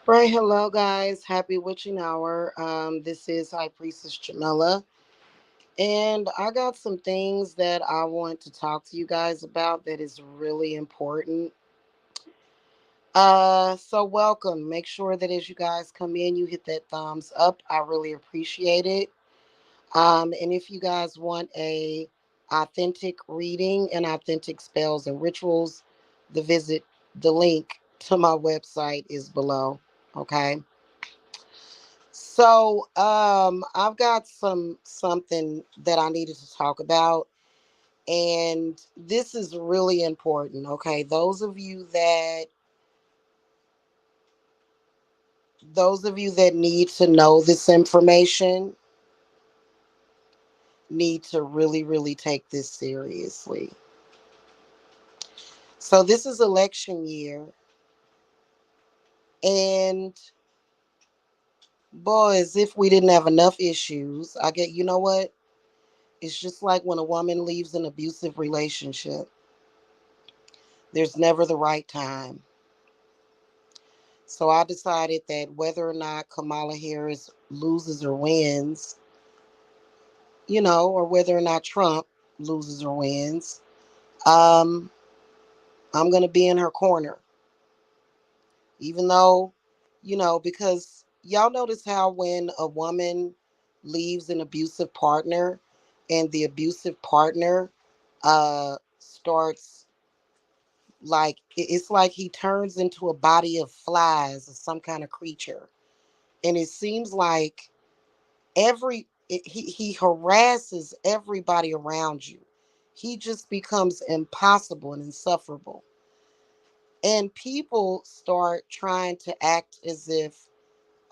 Right, hello guys. Happy witching hour. This is High Priestess Jamila, and I got some things that I want to talk to you guys about that is really important. So welcome. Make sure that as you guys come in, you hit that thumbs up. I really appreciate it. And if you guys want a authentic reading and authentic spells and rituals, the link to my website is below. Okay. So, I've got something that I needed to talk about, and this is really important. Okay, those of you that need to know this information need to really, really take this seriously. So, this is election year, and boy, as if we didn't have enough issues. You know what? It's just like when a woman leaves an abusive relationship. There's never the right time. So I decided that whether or not Kamala Harris loses or wins, or whether or not Trump loses or wins, um, I'm going to be in her corner. Even though, because y'all notice how when a woman leaves an abusive partner and the abusive partner starts like, it's like he turns into a body of flies or some kind of creature. And it seems like he harasses everybody around you. He just becomes impossible and insufferable, and people start trying to act as if,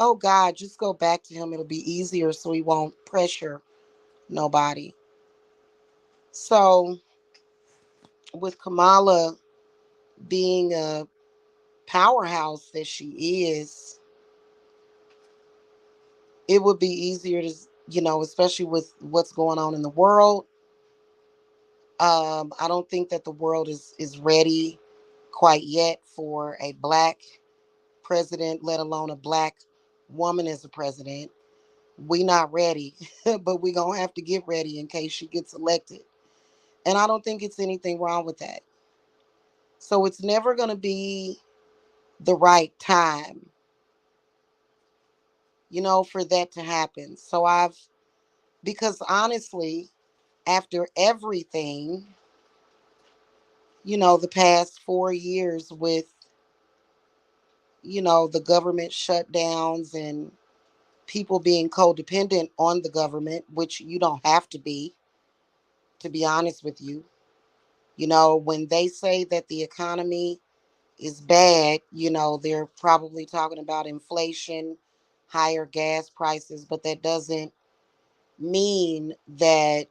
oh God, just go back to him, it'll be easier, so he won't pressure nobody. So with Kamala being a powerhouse that she is, it would be easier to, especially with what's going on in the world. I don't think that the world is ready quite yet for a black president, let alone a black woman as a president. We not ready, but we gonna have to get ready in case she gets elected. And I don't think it's anything wrong with that. So it's never gonna be the right time, for that to happen. So because honestly, after everything, the past 4 years with, the government shutdowns and people being codependent on the government, which you don't have to be honest with you. When they say that the economy is bad, they're probably talking about inflation, higher gas prices, but that doesn't mean that,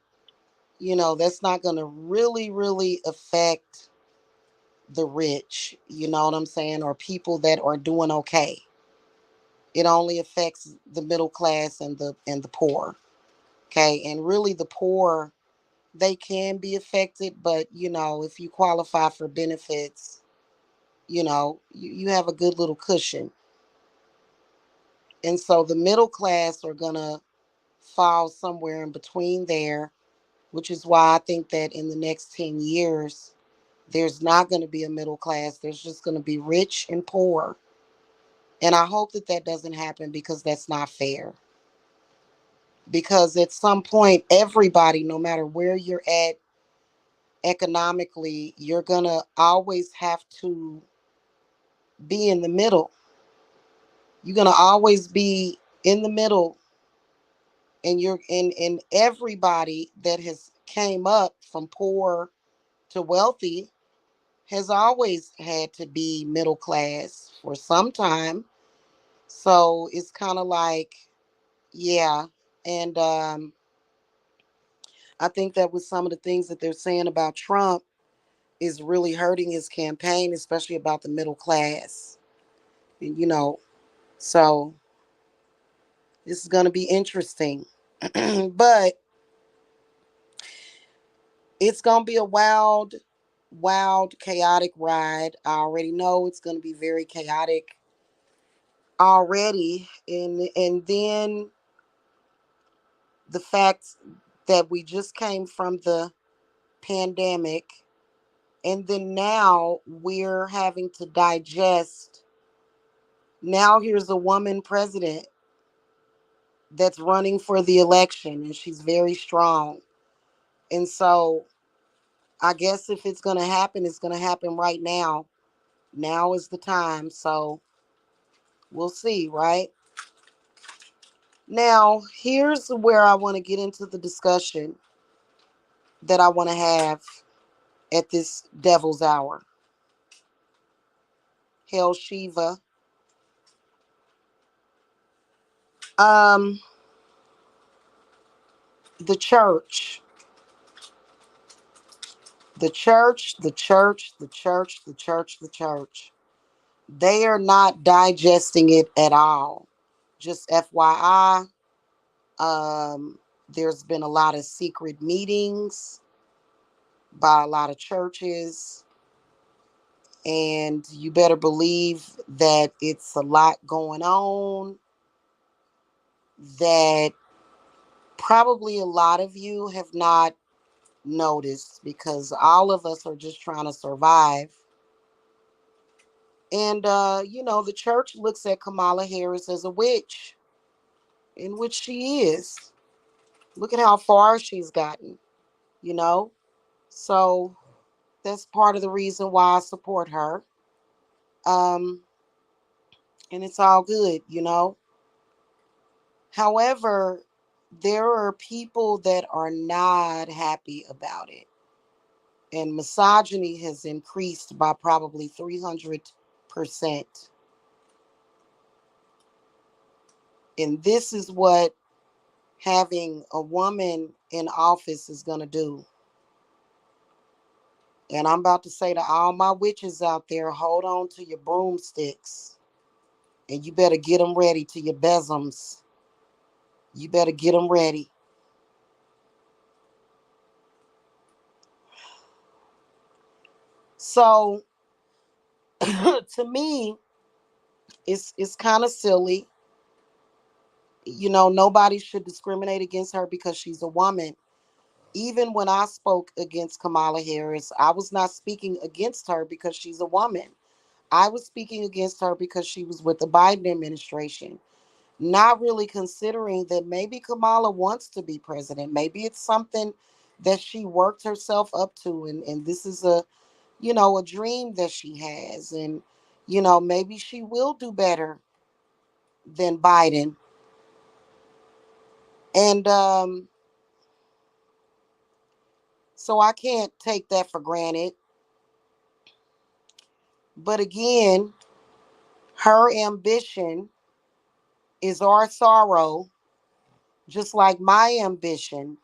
that's not going to really, really affect the rich, you know what I'm saying, or people that are doing okay. It only affects the middle class and the poor. Okay. And really the poor, they can be affected, but if you qualify for benefits, you have a good little cushion. And so the middle class are gonna fall somewhere in between there, which is why I think that in the next 10 years, there's not going to be a middle class. There's just going to be rich and poor. And I hope that that doesn't happen because that's not fair. Because at some point, everybody, no matter where you're at economically, you're going to always have to be in the middle. You're going to always be in the middle. And and everybody that has came up from poor to wealthy has always had to be middle class for some time. So it's kind of like, yeah. And I think that with some of the things that they're saying about Trump is really hurting his campaign, especially about the middle class. And, so this is going to be interesting. But it's going to be a wild, wild, chaotic ride. I already know it's going to be very chaotic already. And then the fact that we just came from the pandemic, and then now we're having to digest. Now here's a woman president that's running for the election, and she's very strong. And so I guess if it's going to happen, it's going to happen right now. Now is the time. So we'll see, right? Now, here's where I want to get into the discussion that I want to have at this devil's hour. Hail Shiva. Um, the church, the church, the church, the church, the church, the church. They are not digesting it at all. Just FYI, there's been a lot of secret meetings by a lot of churches, and you better believe that it's a lot going on that probably a lot of you have not noticed because all of us are just trying to survive. And, the church looks at Kamala Harris as a witch, in which she is. Look at how far she's gotten, you know? So that's part of the reason why I support her. Um, and it's all good. However, there are people that are not happy about it. And misogyny has increased by probably 300%. And this is what having a woman in office is going to do. And I'm about to say to all my witches out there, hold on to your broomsticks. And you better get them ready to your besoms. You better get them ready. So, to me, it's kind of silly. Nobody should discriminate against her because she's a woman. Even when I spoke against Kamala Harris, I was not speaking against her because she's a woman. I was speaking against her because she was with the Biden administration, not really considering that maybe Kamala wants to be president. Maybe it's something that she worked herself up to, and this is a, a dream that she has. And, maybe she will do better than Biden. And so I can't take that for granted. But again, her ambition is our sorrow, just like my ambition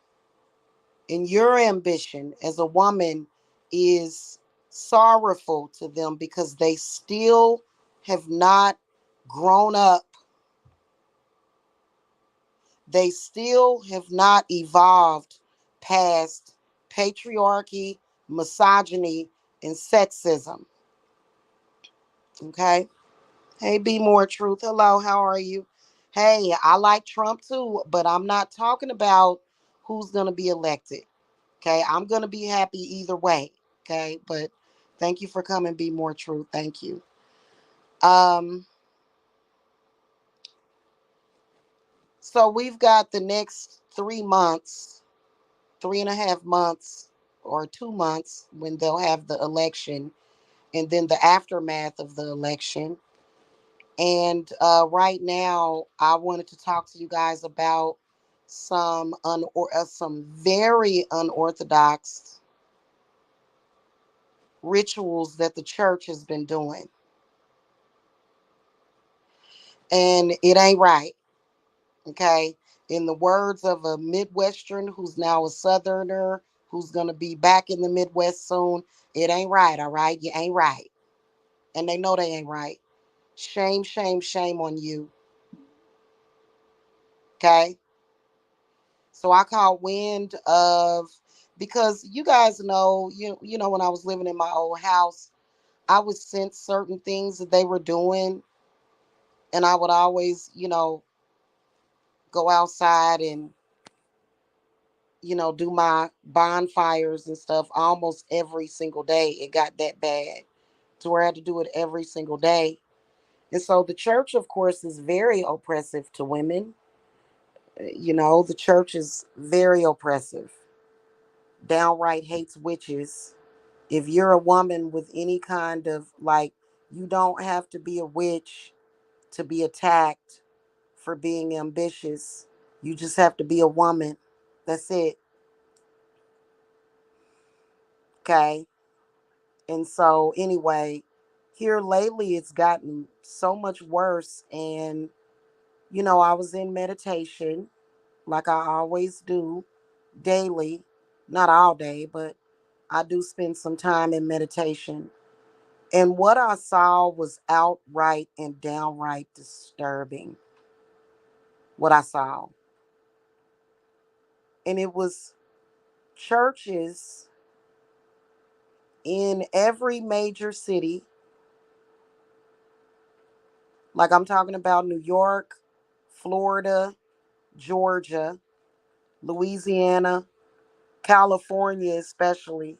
and your ambition as a woman is sorrowful to them because they still have not grown up. They still have not evolved past patriarchy, misogyny, and sexism. Okay? Hey, Be More Truth. Hello, how are you? Hey, I like Trump too, but I'm not talking about who's going to be elected. Okay, I'm going to be happy either way. Okay, but thank you for coming, Be More Truth. Thank you. Um, so we've got the next 3 months, 3.5 months, or 2 months when they'll have the election, and then the aftermath of the election. And right now, I wanted to talk to you guys about some very unorthodox rituals that the church has been doing, and it ain't right. Okay, in the words of a Midwestern who's now a Southerner who's gonna be back in the Midwest soon, it ain't right. All right, you ain't right, and they know they ain't right. Shame, shame, shame on you. Okay. So I caught wind of, because you guys know, when I was living in my old house, I would sense certain things that they were doing, and I would always, go outside and, do my bonfires and stuff almost every single day. It got that bad to where I had to do it every single day. And so the church, of course, is very oppressive to women. The church is very oppressive, downright hates witches. If you're a woman with any kind of, like, you don't have to be a witch to be attacked for being ambitious. You just have to be a woman. That's it. Okay. And so, anyway, here lately it's gotten so much worse. And, I was in meditation like I always do daily, not all day, but I do spend some time in meditation. And what I saw was outright and downright disturbing. What I saw. And it was churches in every major city. Like I'm talking about New York, Florida, Georgia, Louisiana, California, especially.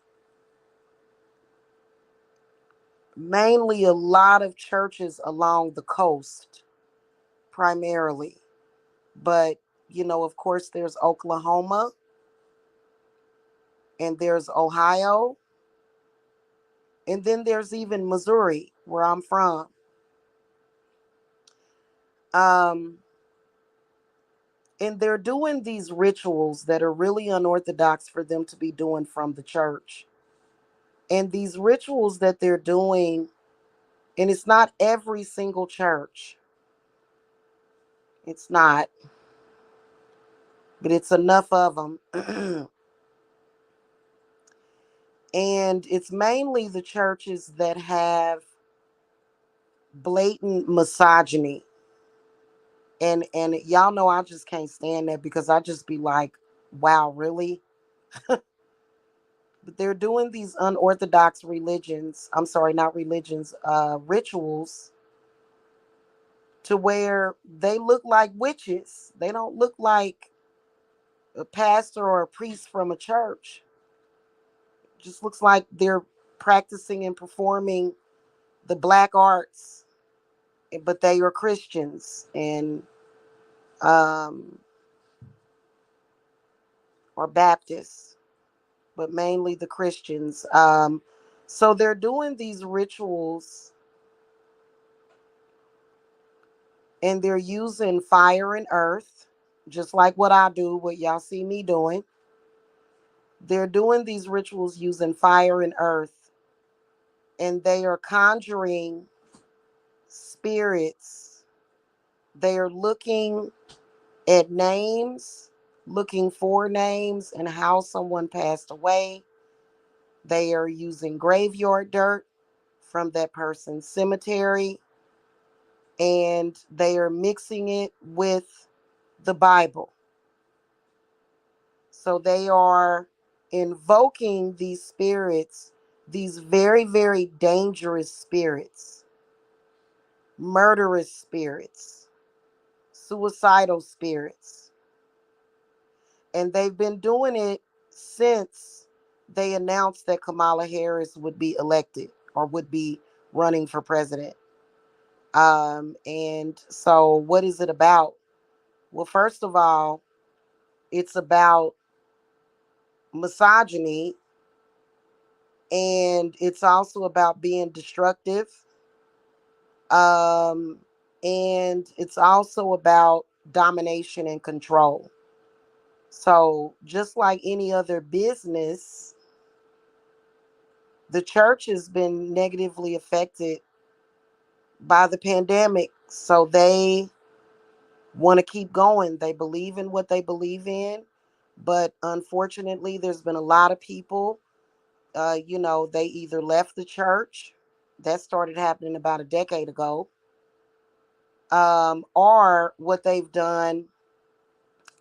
Mainly a lot of churches along the coast, primarily. But, of course, there's Oklahoma and there's Ohio. And then there's even Missouri, where I'm from. Um, and they're doing these rituals that are really unorthodox for them to be doing from the church. And these rituals that they're doing, and it's not every single church, it's not, but it's enough of them. And it's mainly the churches that have blatant misogyny. And y'all know I just can't stand that because I just be like, wow, really? But they're doing these unorthodox religions, I'm sorry, not religions, rituals, to where they look like witches. They don't look like a pastor or a priest from a church. It just looks like they're practicing and performing the black arts, but they are Christians and um, or Baptists, but mainly the Christians. So they're doing these rituals and they're using fire and earth, just like what I do, what y'all see me doing. They're doing these rituals using fire and earth, and they are conjuring spirits. They are looking at names, looking for names and how someone passed away. They are using graveyard dirt from that person's cemetery, and they are mixing it with the Bible. So they are invoking these spirits, these very, very dangerous spirits, murderous spirits, suicidal spirits. And they've been doing it since they announced that Kamala Harris would be elected or would be running for president. And so, what is it about? Well, first of all, it's about misogyny, and it's also about being destructive. Um, and it's also about domination and control. So, just like any other business, the church has been negatively affected by the pandemic. So, they want to keep going. They believe in what they believe in. But unfortunately, there's been a lot of people, they either left the church, that started happening about a decade ago, or what they've done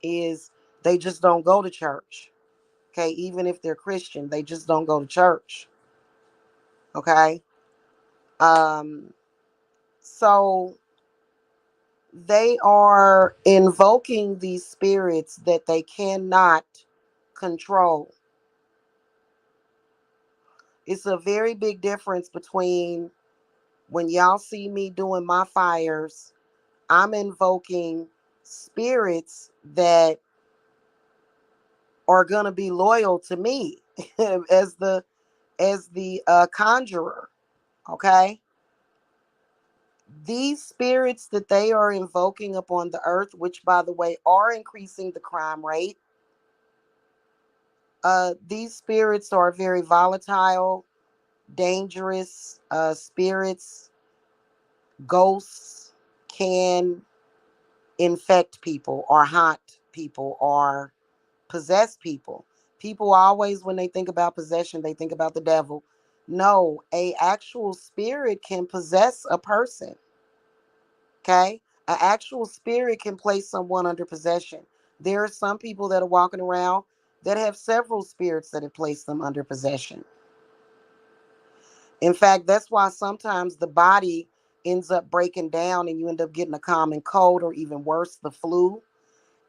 is they just don't go to church. Okay, even if they're Christian, they just don't go to church. Okay, um, so they are invoking these spirits that they cannot control. It's a very big difference between when y'all see me doing my fires, I'm invoking spirits that are going to be loyal to me as the conjurer. Okay, these spirits that they are invoking upon the earth, which by the way are increasing the crime rate, these spirits are very volatile, dangerous spirits. Ghosts can infect people or haunt people or possess people. People always, when they think about possession, they think about the devil. No, a actual spirit can possess a person. Okay, an actual spirit can place someone under possession. There are some people that are walking around that have several spirits that have placed them under possession. In fact, that's why sometimes the body ends up breaking down and you end up getting a common cold or even worse, the flu.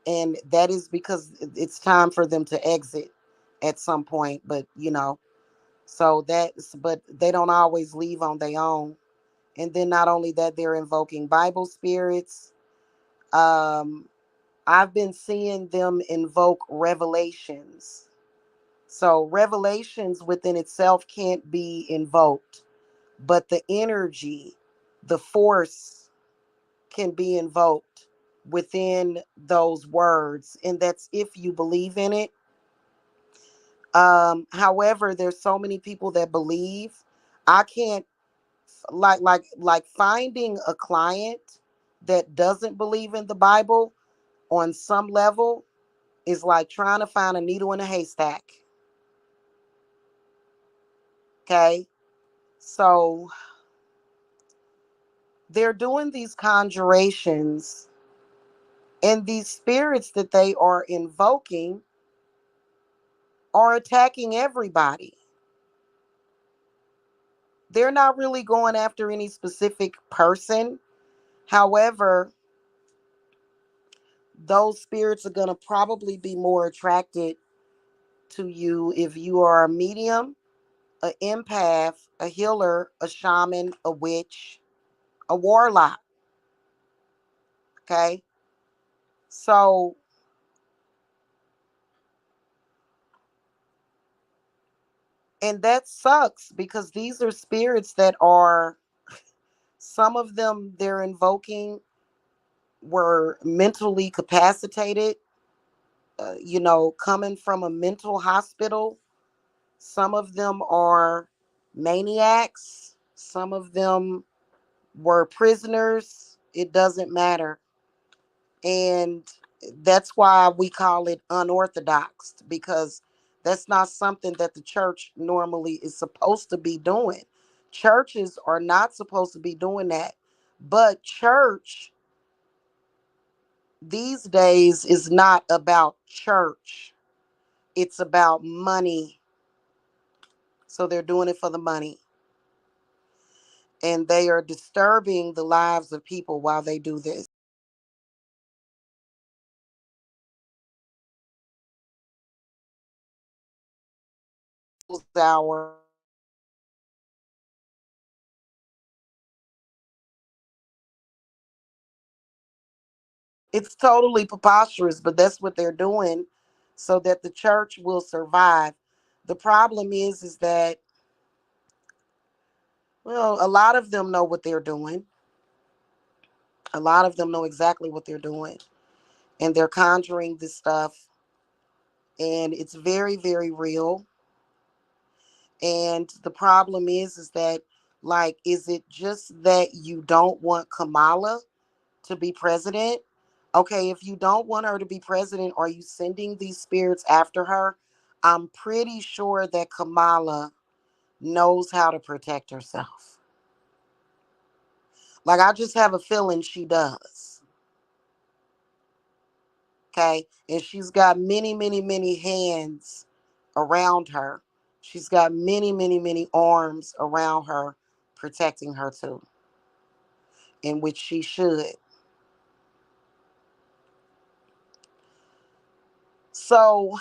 And that is because it's time for them to exit at some point. But, but they don't always leave on their own. And then not only that, they're invoking Bible spirits. Um, I've been seeing them invoke revelations. So revelations within itself can't be invoked, but the energy, the force can be invoked within those words. And that's if you believe in it. However, there's so many people that believe. I can't like finding a client that doesn't believe in the Bible on some level is like trying to find a needle in a haystack. Okay. So they're doing these conjurations, and these spirits that they are invoking are attacking everybody. They're not really going after any specific person. However, those spirits are going to probably be more attracted to you if you are a medium, an empath, a healer, a shaman, a witch, a warlock. Okay. So, and that sucks because these are spirits that are, some of them they're invoking were mentally capacitated, coming from a mental hospital. Some of them are maniacs. Some of them were prisoners. It doesn't matter. And that's why we call it unorthodoxed, because that's not something that the church normally is supposed to be doing. Churches are not supposed to be doing that. But church these days is not about church, it's about money. So they're doing it for the money. And they are disturbing the lives of people while they do this. Our It's totally preposterous, but that's what they're doing so that the church will survive. The problem is that, well, a lot of them know what they're doing. A lot of them know exactly what they're doing, and they're conjuring this stuff, and it's very, very real. And the problem is that, like, is it just that you don't want Kamala to be president? Okay, if you don't want her to be president, are you sending these spirits after her? I'm pretty sure that Kamala knows how to protect herself. Like, I just have a feeling she does. Okay, and she's got many, many, many hands around her. She's got many, many, many arms around her protecting her too, in which she should. So,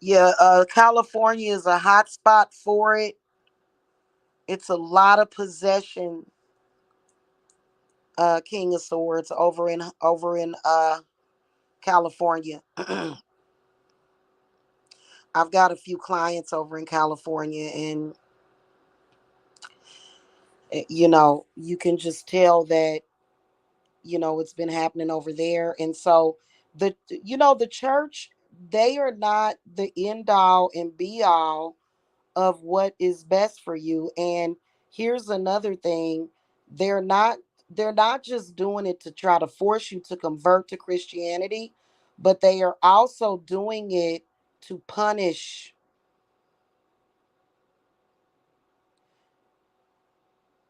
yeah, California is a hot spot for it. It's a lot of possession, King of Swords, over in California. I've got a few clients over in California, and you can just tell that it's been happening over there. And so the church, they are not the end all and be all of what is best for you. And here's another thing, they're not they're not just doing it to try to force you to convert to Christianity, but they are also doing it to punish.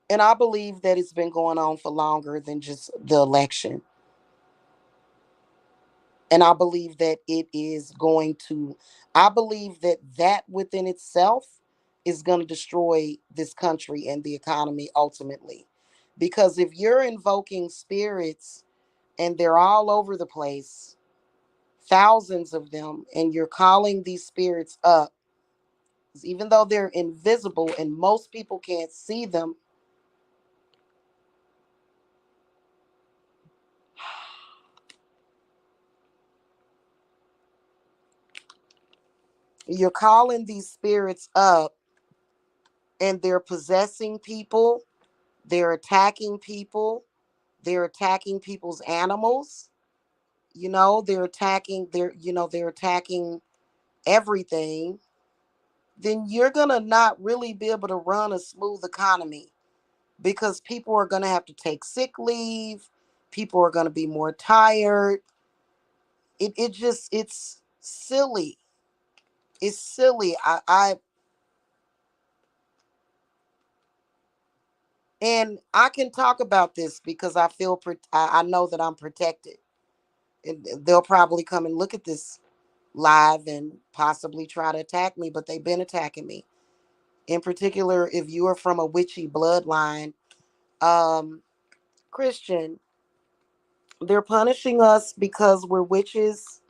And I believe that it's been going on for longer than just the election. And I believe that I believe that within itself is going to destroy this country and the economy ultimately. Because if you're invoking spirits and they're all over the place, thousands of them, and you're calling these spirits up, even though they're invisible and most people can't see them, you're calling these spirits up and they're possessing people, they're attacking people, they're attacking people's animals, they're attacking everything. Then you're going to not really be able to run a smooth economy, because people are going to have to take sick leave, people are going to be more tired. It's silly. It's silly. And I can talk about this because I know that I'm protected. And they'll probably come and look at this live and possibly try to attack me, but they've been attacking me. In particular, if you are from a witchy bloodline, Christian, They're punishing us because we're witches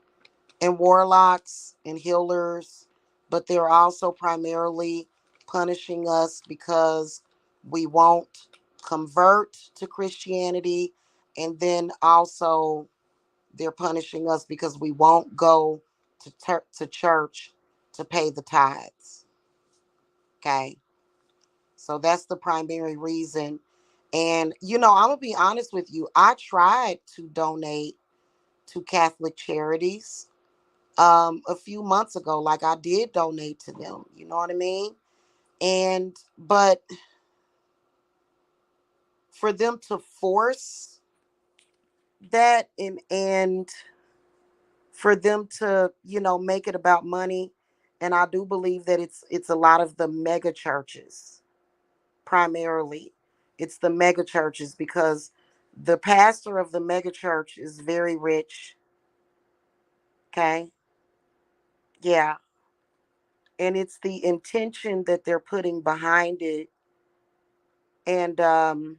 and warlocks and healers, but they're also primarily punishing us because we won't convert to Christianity. And then also, they're punishing us because we won't go to church to pay the tithes. Okay. So that's the primary reason. And, I'm going to be honest with you. I tried to donate to Catholic charities a few months ago. Like, I did donate to them. You know what I mean? But for them to force that and for them to, make it about money. And I do believe that it's a lot of the mega churches primarily. It's the mega churches because the pastor of the mega church is very rich. Okay. Yeah. And it's the intention that they're putting behind it. And the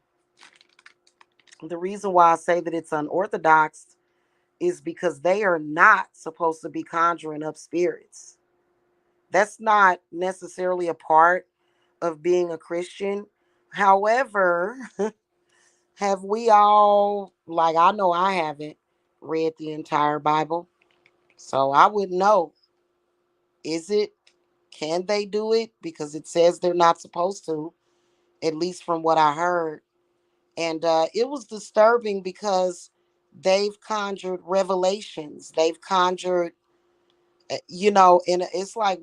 reason why I say that it's unorthodox is because they are not supposed to be conjuring up spirits. That's not necessarily a part of being a Christian. However, have we all, like, I know I haven't read the entire Bible, so I wouldn't know. Is it, can they do it? Because it says they're not supposed to, at least from what I heard. And it was disturbing because they've conjured revelations. They've conjured, and it's like,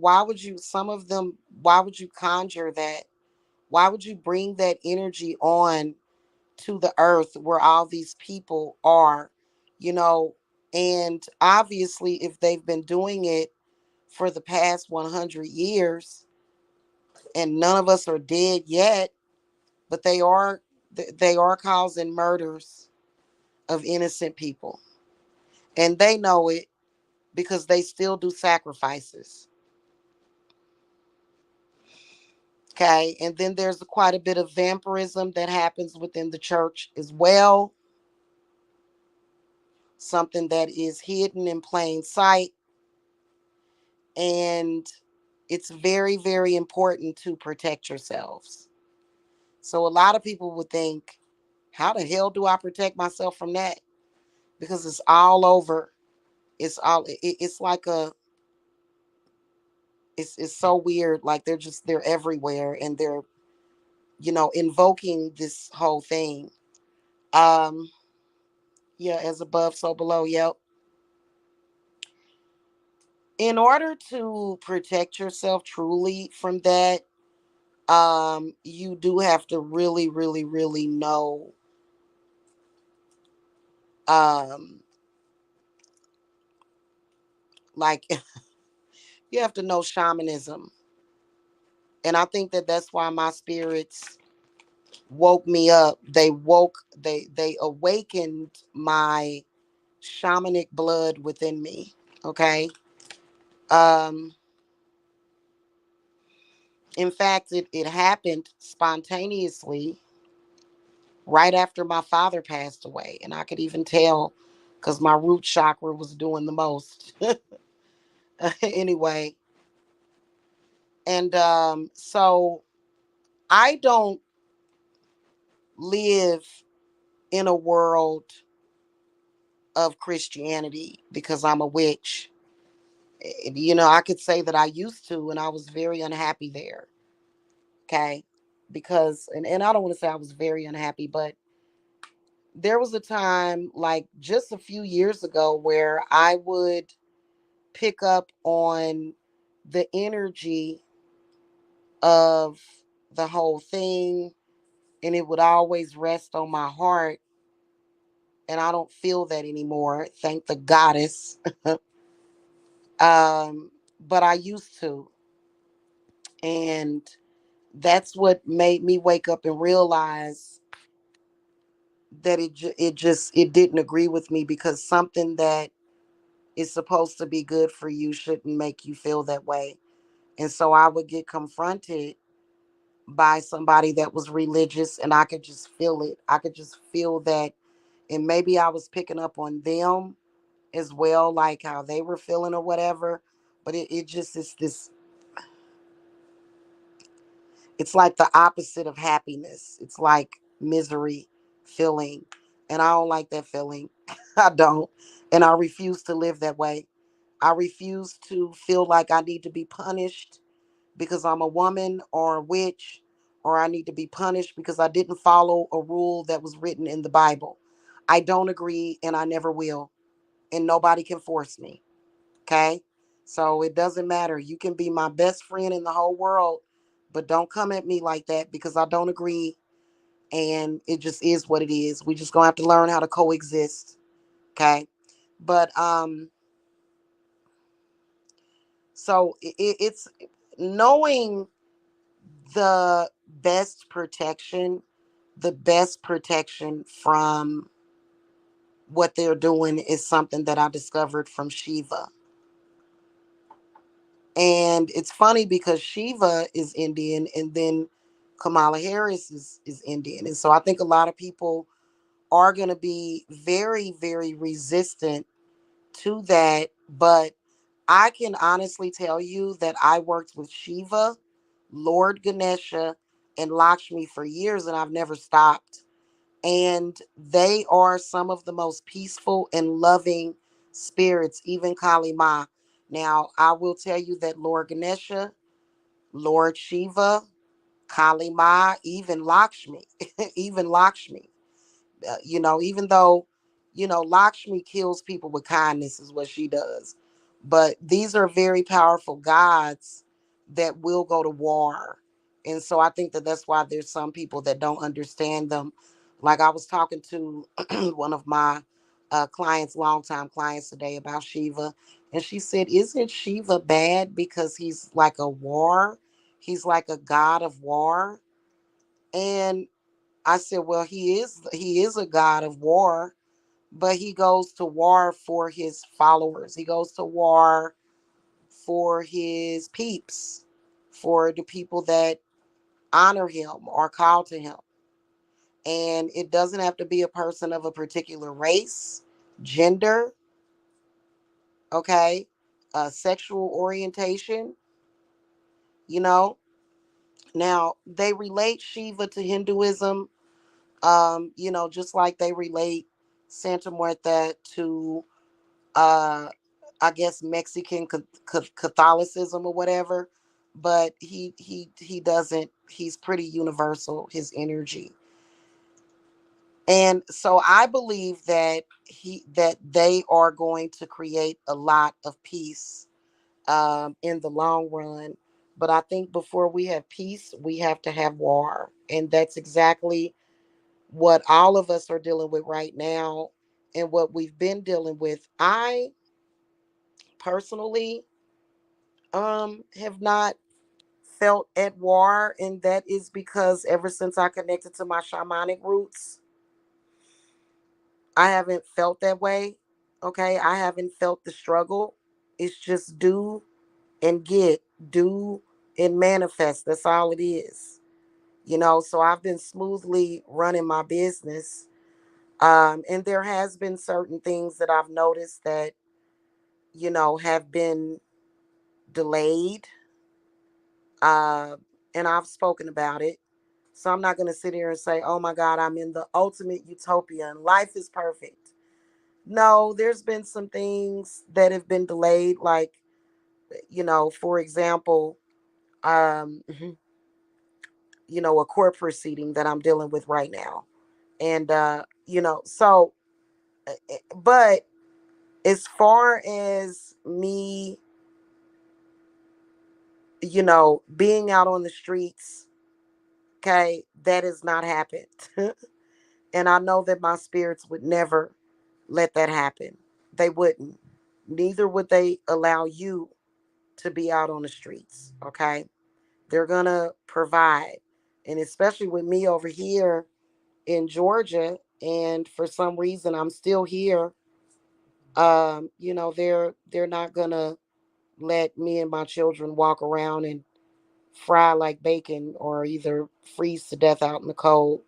some of them, why would you conjure that? Why would you bring that energy on to the earth where all these people are, you know? And obviously, if they've been doing it for the past 100 years and none of us are dead yet, but they are causing murders of innocent people. And they know it because they still do sacrifices. Okay. And then there's quite a bit of vampirism that happens within the church as well. Something that is hidden in plain sight. And it's very, very important to protect yourselves. So a lot of people would think, how the hell do I protect myself from that? Because it's all over. It's like it's so weird. Like they're everywhere and they're, invoking this whole thing. Um, yeah, as above, so below. Yep. In order to protect yourself truly from that, you do have to really, really, really know, um, like, you have to know shamanism. And I think that that's why my spirits woke me up. They awakened my shamanic blood within me. Okay. Um, in fact, it happened spontaneously right after my father passed away. And I could even tell because my root chakra was doing the most. Anyway, and so I don't live in a world of Christianity because I'm a witch. I could say that I used to, and I was very unhappy there. Okay. Because, and I don't want to say I was very unhappy, but there was a time, like just a few years ago, where I would pick up on the energy of the whole thing, and it would always rest on my heart. And I don't feel that anymore. Thank the goddess. But I used to. And that's what made me wake up and realize that it didn't agree with me, because something that is supposed to be good for you shouldn't make you feel that way. And so I would get confronted by somebody that was religious, and I could just feel it. I could just feel that And maybe I was picking up on them as well, like how they were feeling or whatever. But it just is this, it's like the opposite of happiness. It's like misery feeling. And I don't like that feeling. I don't. And I refuse to live that way. I refuse to feel like I need to be punished because I'm a woman or a witch, or I need to be punished because I didn't follow a rule that was written in the Bible. I don't agree and I never will. And nobody can force me. Okay? So it doesn't matter. You can be my best friend in the whole world, but don't come at me like that because I don't agree. And it just is what it is. We just gonna have to learn how to coexist. Okay. But so it's knowing the the best protection from what they're doing is something that I discovered from Shiva. And it's funny because Shiva is Indian and then Kamala Harris is Indian. And so I think a lot of people are going to be very, very resistant to that. But I can honestly tell you that I worked with Shiva, Lord Ganesha, and Lakshmi for years and I've never stopped. And they are some of the most peaceful and loving spirits, even Kali Ma. Now, I will tell you that Lord Ganesha, Lord Shiva, Kali Ma, even Lakshmi, even Lakshmi, even though, Lakshmi kills people with kindness is what she does. But these are very powerful gods that will go to war. And so I think that that's why there's some people that don't understand them. Like I was talking to one of my clients, longtime clients today about Shiva. And she said, isn't Shiva bad because he's like a war? He's like a god of war. And I said, well, he is a god of war, but he goes to war for his followers. He goes to war for his peeps, for the people that honor him or call to him. And it doesn't have to be a person of a particular race, gender, okay, sexual orientation, you know. Now, they relate Shiva to Hinduism, just like they relate Santa Muerta to I guess Mexican Catholicism or whatever, but he doesn't. He's pretty universal. His energy, and so I believe that they are going to create a lot of peace in the long run. But I think before we have peace, we have to have war, and that's exactly what all of us are dealing with right now, and what we've been dealing with. I personally have not felt at war, and that is because ever since I connected to my shamanic roots, I haven't felt that way. Okay, I haven't felt the struggle. It's just do and get, do and manifest. That's all it is. So I've been smoothly running my business. And there has been certain things that I've noticed that, have been delayed. Uh, and I've spoken about it. So I'm not going to sit here and say, oh my God, I'm in the ultimate utopia and life is perfect. No, there's been some things that have been delayed, like, for example, mhm, a court proceeding that I'm dealing with right now. And, but as far as me, being out on the streets, okay, that has not happened. And I know that my spirits would never let that happen. They wouldn't. Neither would they allow you to be out on the streets. Okay. They're going to provide. And especially with me over here in Georgia, and for some reason I'm still here. They're not gonna let me and my children walk around and fry like bacon or either freeze to death out in the cold.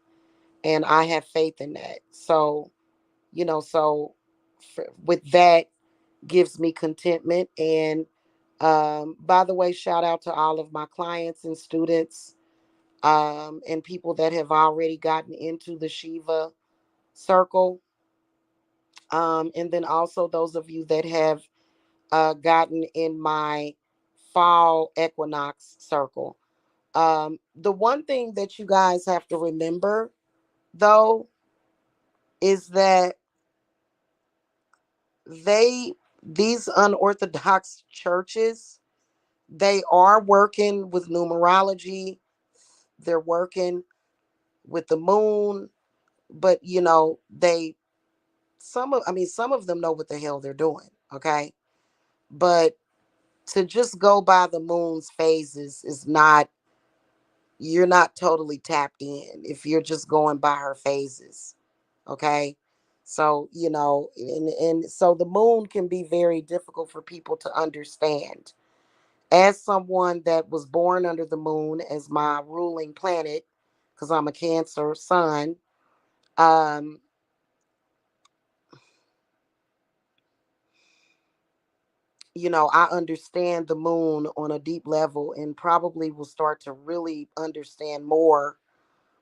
And I have faith in that. So So with that gives me contentment. And by the way, shout out to all of my clients and students, and people that have already gotten into the Shiva circle. And then also those of you that have gotten in my fall equinox circle. The one thing that you guys have to remember, though, is that these unorthodox churches, they are working with numerology, they're working with the moon, but some of them know what the hell they're doing, okay? But to just go by the moon's phases is not, you're not totally tapped in if you're just going by her phases, okay? So, and so the moon can be very difficult for people to understand. As someone that was born under the moon as my ruling planet, because I'm a Cancer sun, um, I understand the moon on a deep level and probably will start to really understand more,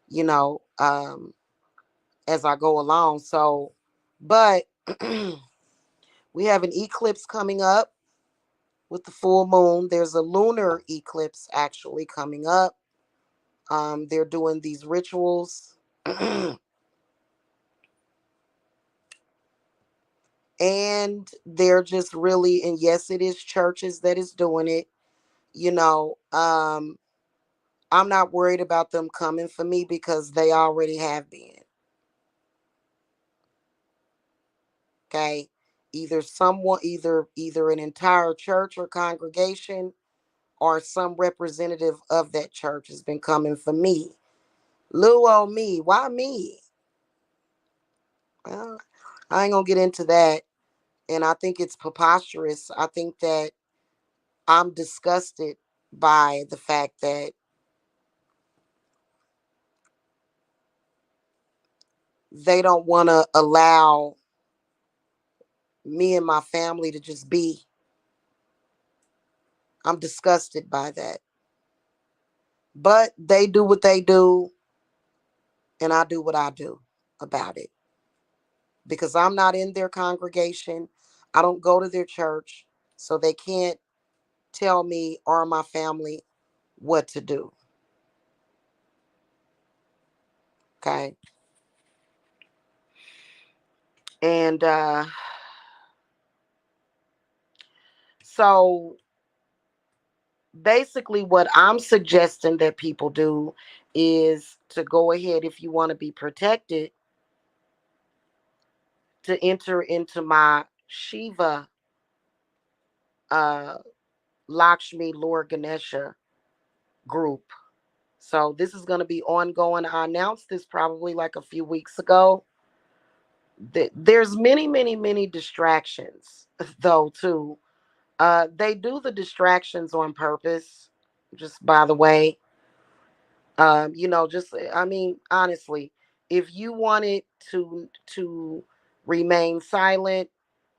you know, um, as I go along. So, but we have an eclipse coming up with the full moon. There's a lunar eclipse actually coming up. They're doing these rituals. And they're just really, and yes, it is churches that is doing it. you know um I'm not worried about them coming for me because they already have been. Okay, either an entire church or congregation or some representative of that church has been coming for me. Lou on me, why me? Well, I ain't gonna get into that. And I think it's preposterous. I think that I'm disgusted by the fact that they don't want to allow me and my family to just be. I'm disgusted by that. But they do what they do, and I do what I do about it. Because I'm not in their congregation, I don't go to their church, so they can't tell me or my family what to do. Okay. And so basically, what I'm suggesting that people do is to go ahead, if you want to be protected, to enter into my Shiva, uh, Lakshmi, Lord Ganesha group. So this is going to be ongoing. I announced this probably like a few weeks ago. There's many, many, many distractions, though, too. They do the distractions on purpose, just by the way. Just, I mean, honestly, if you wanted to remain silent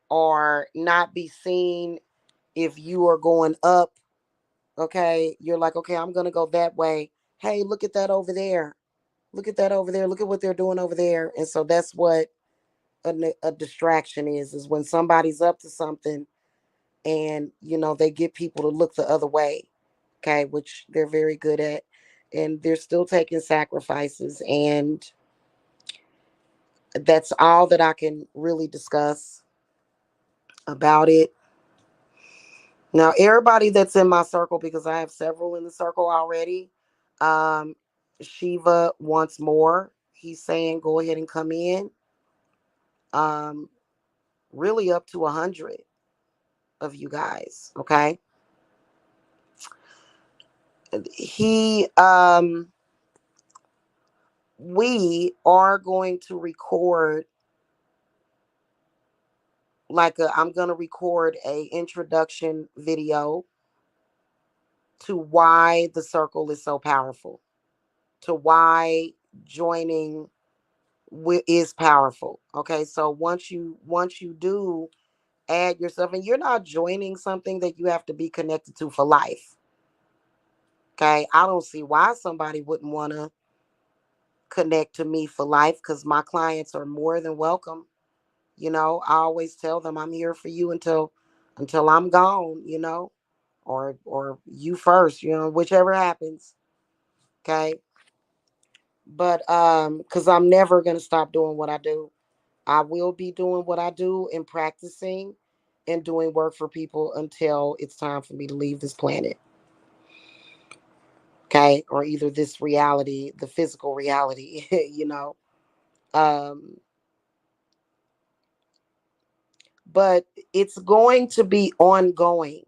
or not be seen, if you are going up, okay, you're like, okay, I'm gonna go that way. Hey, look at that over there. Look at that over there. Look at what they're doing over there. And so that's what a distraction is when somebody's up to something and they get people to look the other way. Okay, which they're very good at, and they're still taking sacrifices, and that's all that I can really discuss about it. Now, everybody that's in my circle, because I have several in the circle already, um, Shiva wants more. He's saying go ahead and come in. Um, really up to 100 of you guys. Okay. He We are going to record I'm going to record a introduction video to why the circle is so powerful, to why joining is powerful. Okay, so once you do add yourself, and you're not joining something that you have to be connected to for life. Okay, I don't see why somebody wouldn't want to connect to me for life, because my clients are more than welcome. I always tell them I'm here for you until I'm gone, or you first, whichever happens. Okay. But because I'm never gonna stop doing what I do. I will be doing what I do and practicing and doing work for people until it's time for me to leave this planet. Okay. Or either this reality, the physical reality, Um, but it's going to be ongoing,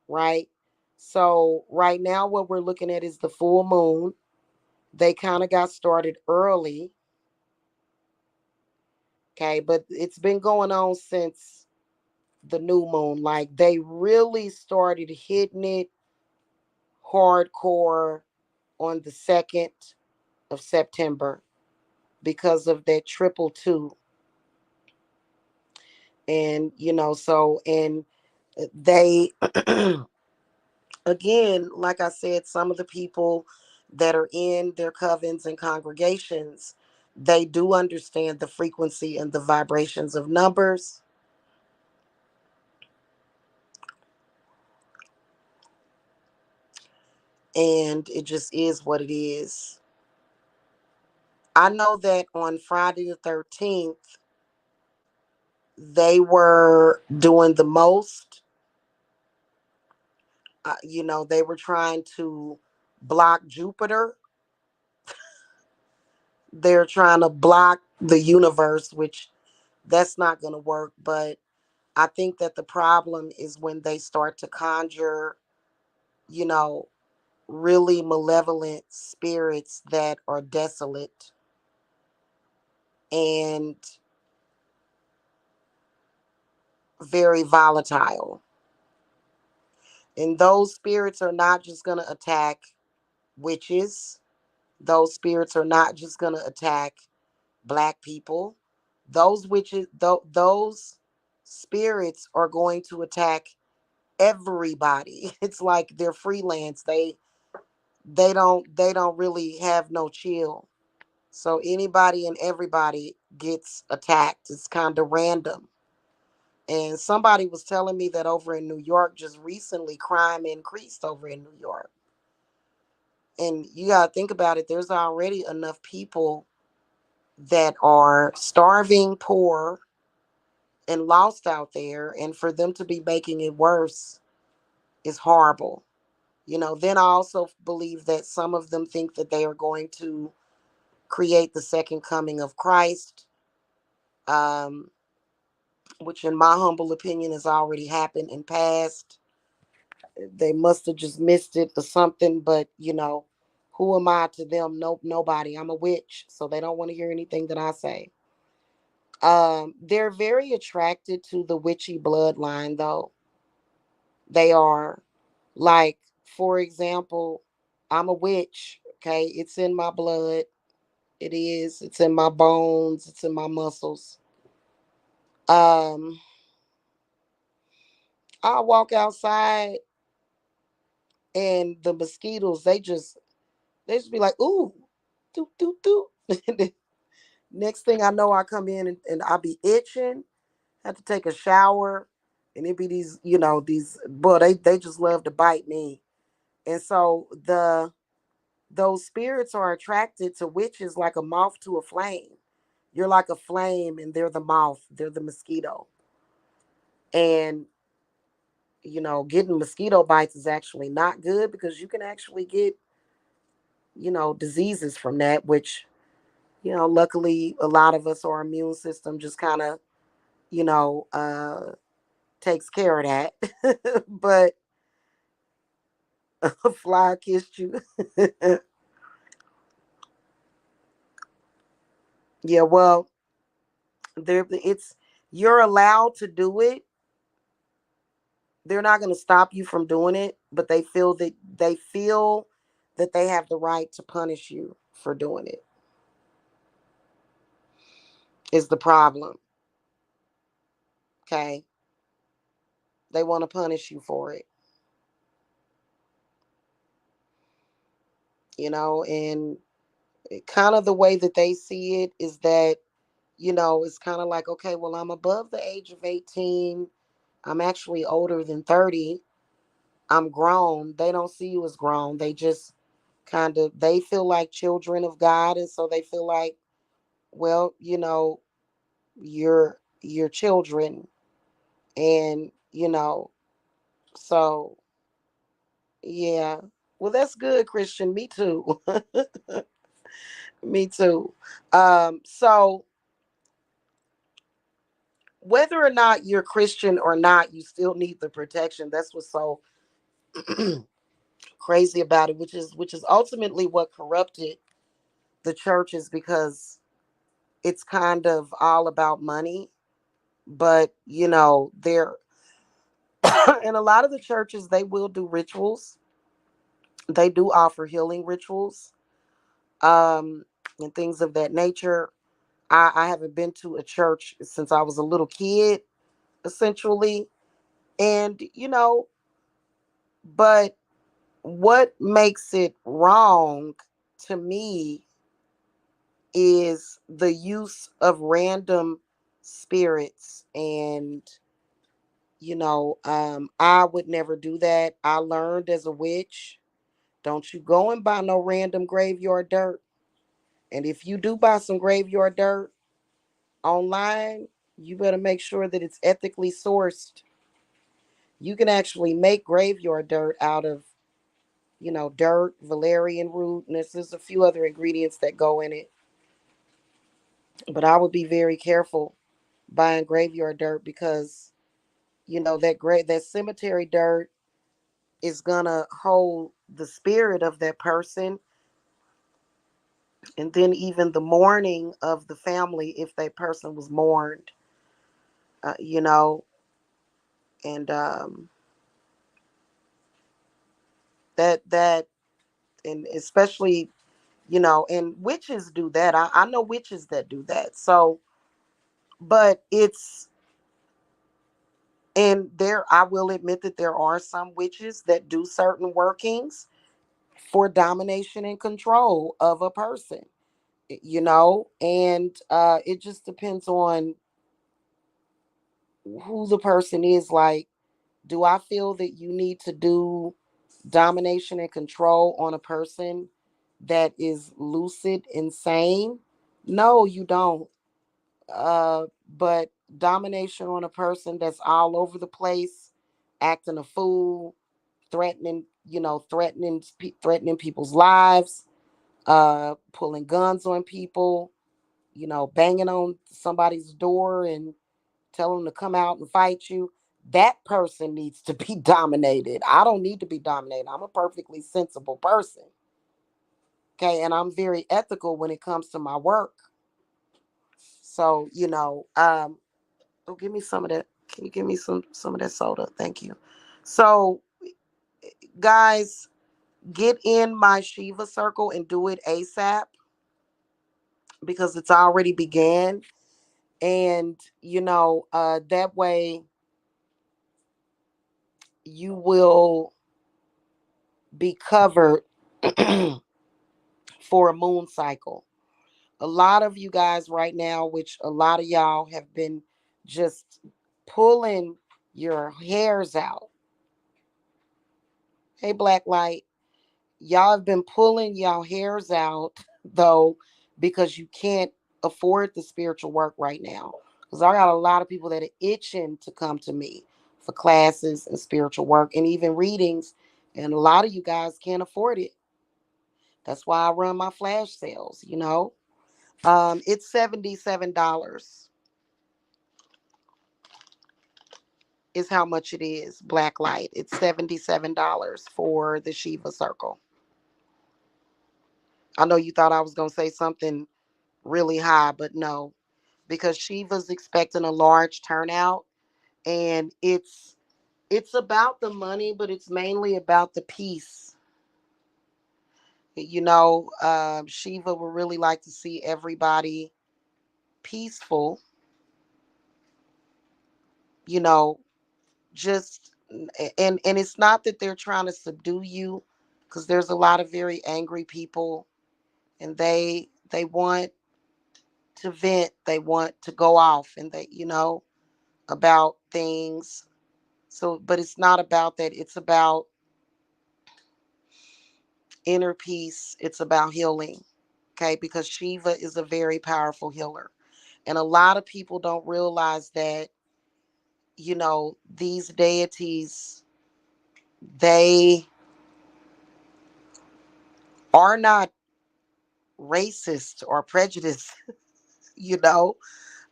right? So right now what we're looking at is the full moon. They kind of got started early, okay, but it's been going on since the new moon. Like they really started hitting it hardcore on the 2nd of September because of that triple two. And and they again, like I said, some of the people that are in their covens and congregations, they do understand the frequency and the vibrations of numbers. And it just is what it is. I know that on Friday the 13th, they were doing the most. They were trying to block Jupiter. They're trying to block the universe, which that's not going to work. But I think that the problem is when they start to conjure, you know, really malevolent spirits that are desolate and very volatile. And those spirits are not just going to attack witches. Those spirits are not just going to attack black people. Those witches, those spirits are going to attack everybody. It's like they're freelance. They don't really have no chill. So anybody and everybody gets attacked. It's kind of random. And somebody was telling me that over in New York, just recently, crime increased over in New York. And you got to think about it. There's already enough people that are starving, poor, and lost out there. And for them to be making it worse is horrible. Then I also believe that some of them think that they are going to create the second coming of Christ, um, which, in my humble opinion, has already happened and passed. They must have just missed it or something, but who am I to them? Nope, nobody. I'm a witch, so they don't want to hear anything that I say. They're very attracted to the witchy bloodline, though. They are. Like, for example, I'm a witch. Okay, it's in my blood. It is. It's in my bones. It's in my muscles. Um, I walk outside and the mosquitoes, they just be like, ooh, doo doo doo. Next thing I know, I come in and I be itching, have to take a shower, and it be these boy, they just love to bite me. And so those spirits are attracted to witches like a moth to a flame. You're like a flame and they're the moth, they're the mosquito. And getting mosquito bites is actually not good because you can actually get, diseases from that, which, luckily a lot of us, our immune system just kind of, you know, uh, takes care of that. But a fly kissed you. Yeah, well, you're allowed to do it. They're not going to stop you from doing it, but they feel that they have the right to punish you for doing it. is the problem. Okay. They want to punish you for it, and kind of the way that they see it is that, it's kind of like, okay, well, I'm above the age of 18. I'm actually older than 30. I'm grown. They don't see you as grown. They just they feel like children of God. And so they feel like, well, you're children. And, so yeah. Well, that's good, Christian. Me too. Me too. So whether or not you're Christian or not, you still need the protection. That's what's so crazy about it, which is ultimately what corrupted the churches, because it's kind of all about money. But there and a lot of the churches, they will do rituals. They do offer healing rituals, um, and things of that nature. I haven't been to a church since I was a little kid, essentially. And, but what makes it wrong to me is the use of random spirits. And, I would never do that. I learned as a witch, don't you go and buy no random graveyard dirt. And if you do buy some graveyard dirt online, you better make sure that it's ethically sourced. You can actually make graveyard dirt out of, dirt, valerian root, and there's a few other ingredients that go in it. But I would be very careful buying graveyard dirt, because, that cemetery dirt is gonna hold the spirit of that person, and then even the mourning of the family if that person was mourned, uh, you know, and that and especially, and witches do that. I know witches that do that. So, but I will admit that there are some witches that do certain workings for domination and control of a person, and it just depends on who the person is. Like, do I feel that you need to do domination and control on a person that is lucid, insane? No, you don't. But domination on a person that's all over the place, acting a fool, threatening, threatening people's lives, pulling guns on people, banging on somebody's door and tell them to come out and fight you. That person needs to be dominated. I don't need to be dominated. I'm a perfectly sensible person. Okay. And I'm very ethical when it comes to my work. So, oh, give me some of that. Can you give me some of that soda? Thank you. So, guys, get in my Shiva circle and do it ASAP, because it's already began. And, that way you will be covered for a moon cycle. A lot of you guys right now, which a lot of y'all have been just pulling your hairs out. Hey, Black Light, y'all have been pulling y'all hairs out, though, because you can't afford the spiritual work right now. Because I got a lot of people that are itching to come to me for classes and spiritual work and even readings. And a lot of you guys can't afford it. That's why I run my flash sales. It's $77 is how much it is. Black light. It's $77 for the Shiva circle. I know you thought I was gonna say something really high, but no, because Shiva's expecting a large turnout, and it's about the money, but it's mainly about the peace. Shiva would really like to see everybody peaceful, you know, just and it's not that they're trying to subdue you, because there's a lot of very angry people, and they want to vent, they want to go off, and they, about things. So, but it's not about that. It's about inner peace. It's about healing. Okay, because Shiva is a very powerful healer. And a lot of people don't realize that, these deities, they are not racist or prejudiced. you know,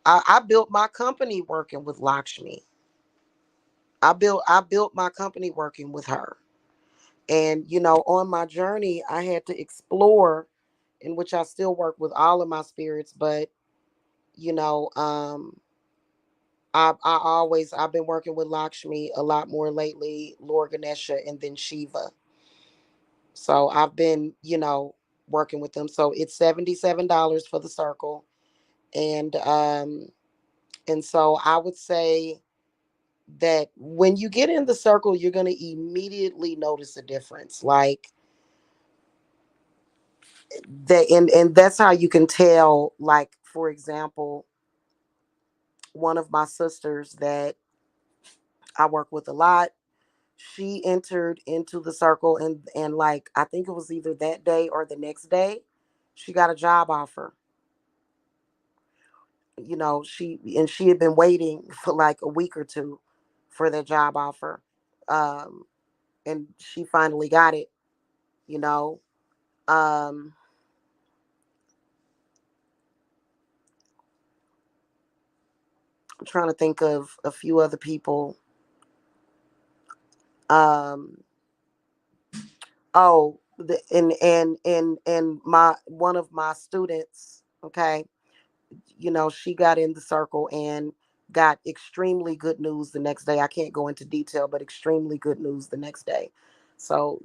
I built my company working with Lakshmi. I built my company working with her. And, on my journey, I had to explore, in which I still work with all of my spirits, but, you know, um, I've been working with Lakshmi a lot more lately, Lord Ganesha, and then Shiva. So I've been, working with them. So it's $77 for the circle. And so I would say that when you get in the circle, you're going to immediately notice a difference. Like that, and that's how you can tell. Like, for example, one of my sisters that I work with a lot, she entered into the circle, and like I think it was either that day or the next day, she got a job offer. She had been waiting for like a week or two for that job offer. Um, and she finally got it, you know. Um, I'm trying to think of a few other people. Um, and my one of my students, okay, she got in the circle and got extremely good news the next day. I can't go into detail, but extremely good news the next day. So,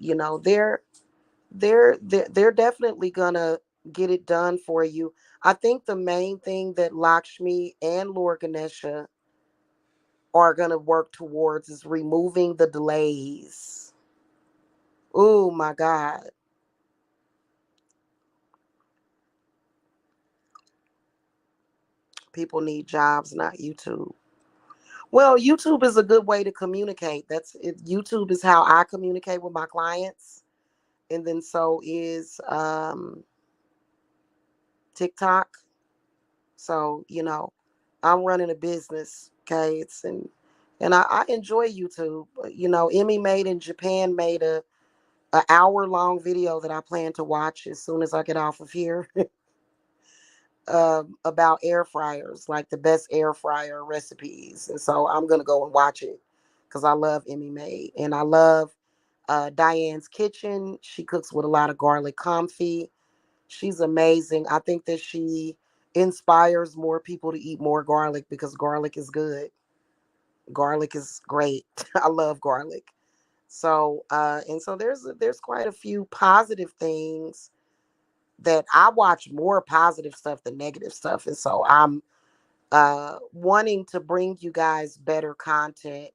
they're definitely gonna get it done for you. I think the main thing that Lakshmi and Lord Ganesha are gonna work towards is removing the delays. Oh my God. People need jobs, not YouTube. Well, YouTube is a good way to communicate. That's it. YouTube is how I communicate with my clients, and then so is TikTok. So I'm running a business. Okay, and I enjoy YouTube. Emmy made in Japan made a hour long video that I plan to watch as soon as I get off of here. About air fryers, like the best air fryer recipes. And so I'm gonna go and watch it because I love Emmy Made, and I love Diane's Kitchen. She cooks with a lot of garlic comfy. She's amazing. I think that she inspires more people to eat more garlic because garlic is good. Garlic is great. I love garlic. So and so there's quite a few positive things that I watch, more positive stuff than negative stuff. And so I'm wanting to bring you guys better content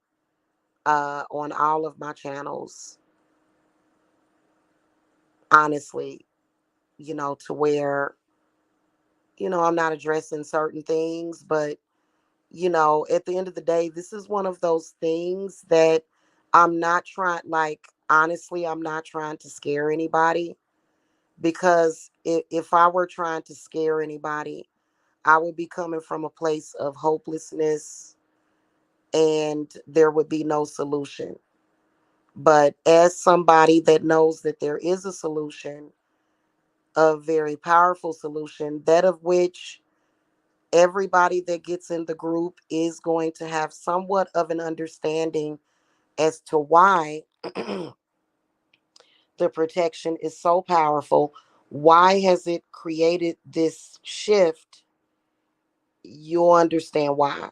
on all of my channels, honestly, to where, I'm not addressing certain things, but, at the end of the day, this is one of those things that I'm not trying, like, honestly, I'm not trying to scare anybody, because if I were trying to scare anybody, I would be coming from a place of hopelessness, and there would be no solution. But as somebody that knows that there is a solution, a very powerful solution, that of which everybody that gets in the group is going to have somewhat of an understanding as to why the protection is so powerful. Why has it created this shift? You'll understand why.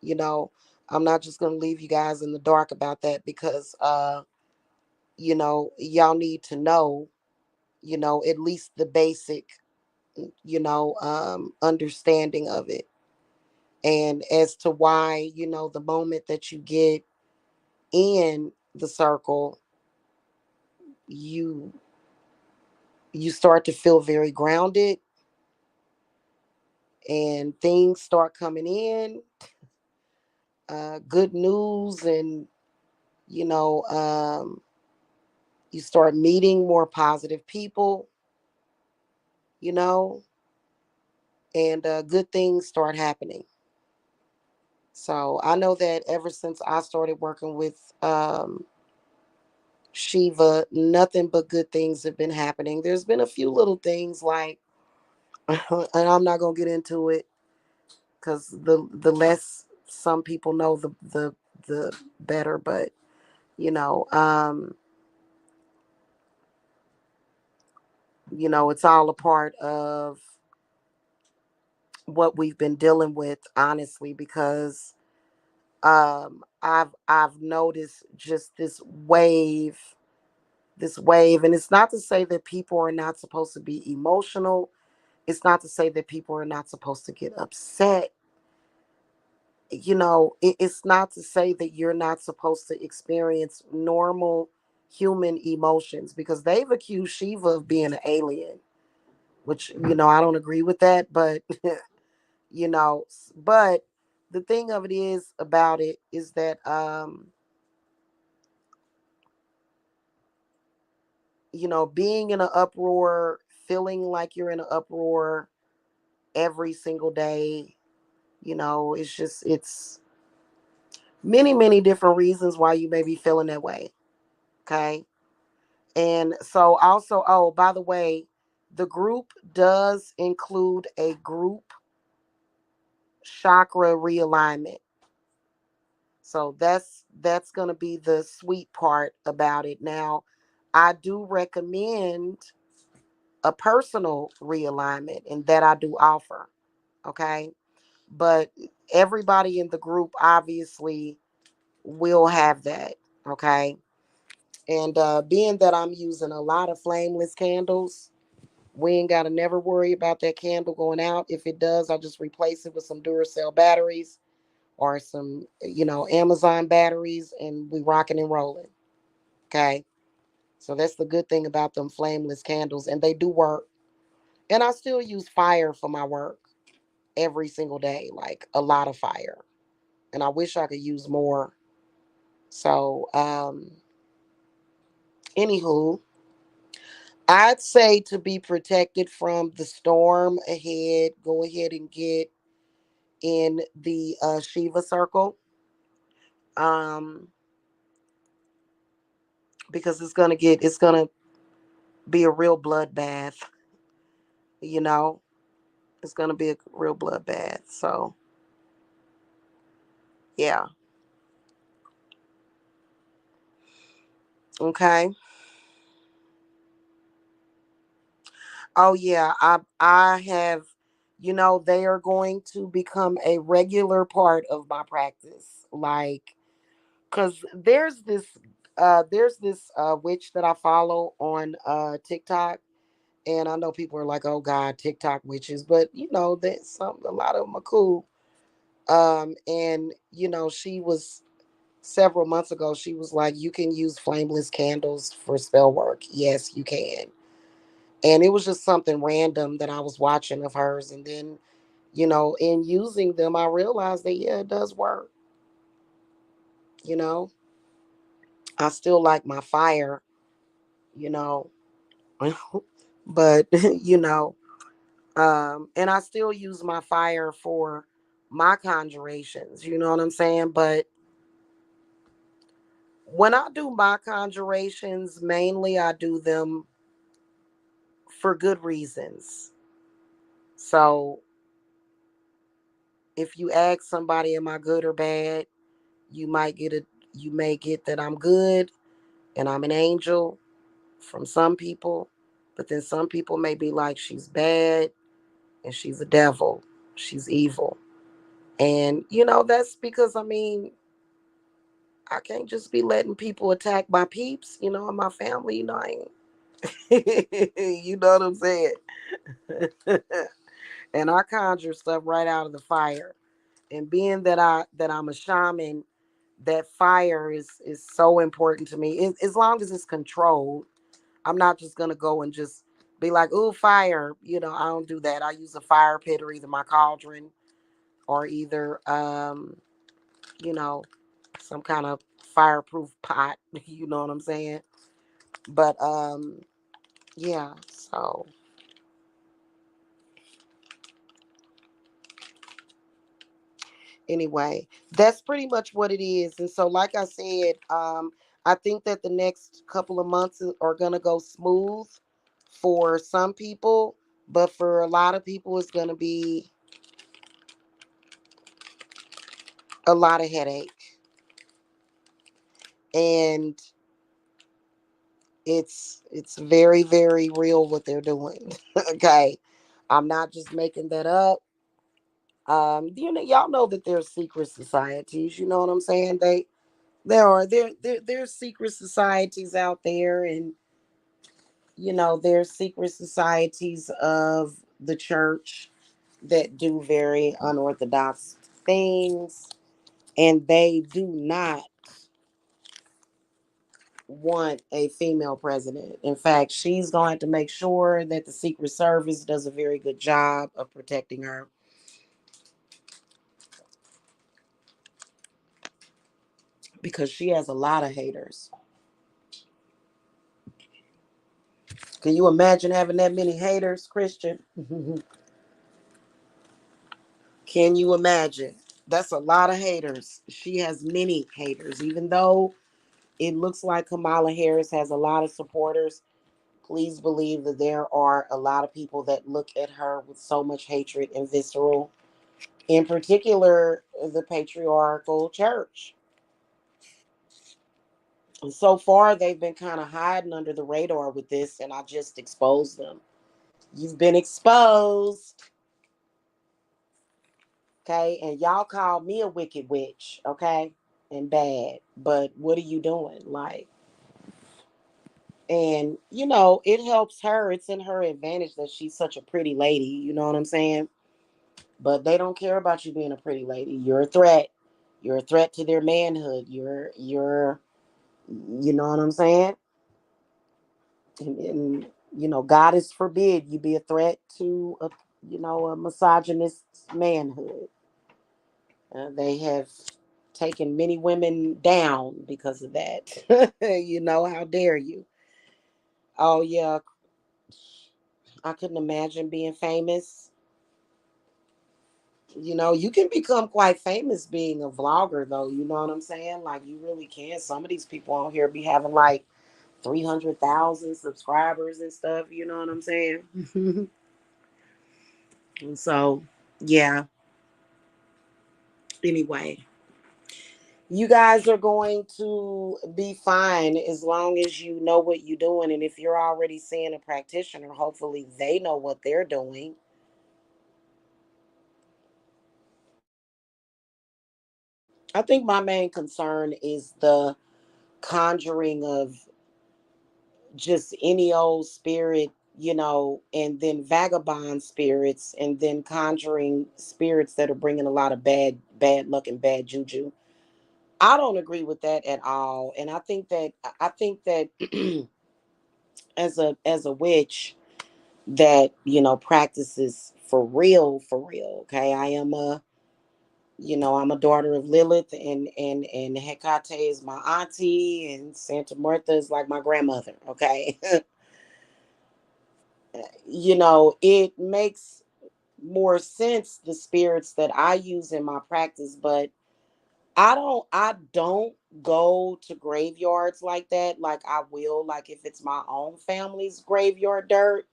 You know, I'm not just going to leave you guys in the dark about that, because y'all need to know, at least the basic, understanding of it. And as to why, the moment that you get in the circle, you you start to feel very grounded, and things start coming in, good news, and you know you start meeting more positive people, you know and good things start happening. So I know that ever since I started working with Shiva, nothing but good things have been happening. There's been a few little things like, and I'm not gonna get into it because the less some people know, the better. But you know, um, it's all a part of what we've been dealing with, honestly, because I've noticed just this wave, and it's not to say that people are not supposed to be emotional. It's not to say that people are not supposed to get upset. It's not to say that you're not supposed to experience normal human emotions, because they've accused Shiva of being an alien, which, I don't agree with that, but, you know, but the thing of it is about it is that, being in an uproar, feeling like you're in an uproar every single day, it's many, many different reasons why you may be feeling that way. Okay. And so, also, oh, by the way, the group does include a group chakra realignment. So that's going to be the sweet part about it. Now, I do recommend a personal realignment, and that I do offer. Okay. But everybody in the group obviously will have that. Okay. And being that I'm using a lot of flameless candles, we ain't got to never worry about that candle going out. If it does, I just replace it with some Duracell batteries or some, Amazon batteries, and we rocking and rolling. Okay. So that's the good thing about them flameless candles, and they do work. And I still use fire for my work every single day, like a lot of fire. And I wish I could use more. So, anywho, I'd say to be protected from the storm ahead, go ahead and get in the Shiva circle. Um, because it's gonna be a real bloodbath, you know. It's gonna be a real bloodbath. So yeah. Okay. Oh yeah, I have, they are going to become a regular part of my practice. Like, cause there's this witch that I follow on TikTok. And I know people are like, "Oh God, TikTok witches," but that a lot of them are cool. And she was several months ago. She was like, "You can use flameless candles for spell work." Yes, you can. And it was just something random that I was watching of hers, and then, in using them, I realized that yeah, it does work. You know, I still like my fire. You know, but and I still use my fire for my conjurations, you know what I'm saying? But when I do my conjurations, mainly I do them for good reasons. So if you ask somebody, am I good or bad, you might get a you may get that I'm good and I'm an angel from some people, but then some people may be like, she's bad and she's a devil, she's evil. And that's because, I mean, I can't just be letting people attack my peeps, and my family. I ain't. You know what I'm saying? And I conjure stuff right out of the fire. And being that I'm a shaman, that fire is so important to me. As long as it's controlled, I'm not just gonna go and just be like, "Ooh, fire!" I don't do that. I use a fire pit or either my cauldron or either you know, some kind of fireproof pot. You know what I'm saying? But yeah. So anyway, that's pretty much what it is. And so, like I said, I think that the next couple of months are gonna go smooth for some people, but for a lot of people, it's gonna be a lot of headache, and it's very very real what they're doing. Okay, I'm not just making that up. Y'all know that there's secret societies. You know what I'm saying? There's secret societies out there, and there's secret societies of the church that do very unorthodox things, and they do not want a female president. In fact, she's going to make sure that the Secret Service does a very good job of protecting her because she has a lot of haters. Can you imagine having that many haters, Christian? Can you imagine? That's a lot of haters. She has many haters, even though it looks like Kamala Harris has a lot of supporters. Please believe that there are a lot of people that look at her with so much hatred and visceral, in particular, the patriarchal church. And so far, they've been kind of hiding under the radar with this, and I just exposed them. You've been exposed, okay? And y'all call me a wicked witch, okay? And bad. But what are you doing? Like, and it helps her. It's in her advantage that she's such a pretty lady. You know what I'm saying? But they don't care about you being a pretty lady. You're a threat. You're a threat to their manhood. You're you know what I'm saying? And God is forbid you be a threat to a misogynist manhood. They have taken many women down because of that. How dare you? Oh yeah, I couldn't imagine being famous. You can become quite famous being a vlogger, though. You know what I'm saying? Like, you really can. Some of these people on here be having like 300,000 subscribers and stuff. You know what I'm saying? And so, yeah. Anyway, you guys are going to be fine as long as you know what you're doing. And if you're already seeing a practitioner, hopefully they know what they're doing. I think my main concern is the conjuring of just any old spirit, and then vagabond spirits, and then conjuring spirits that are bringing a lot of bad luck and bad juju. I don't agree with that at all, and I think that as a witch that practices for real. Okay, I'm a daughter of Lilith, and Hecate is my auntie, and Santa Martha is like my grandmother. Okay, it makes more sense the spirits that I use in my practice, but I don't go to graveyards like that. Like, I will, like, if it's my own family's graveyard dirt,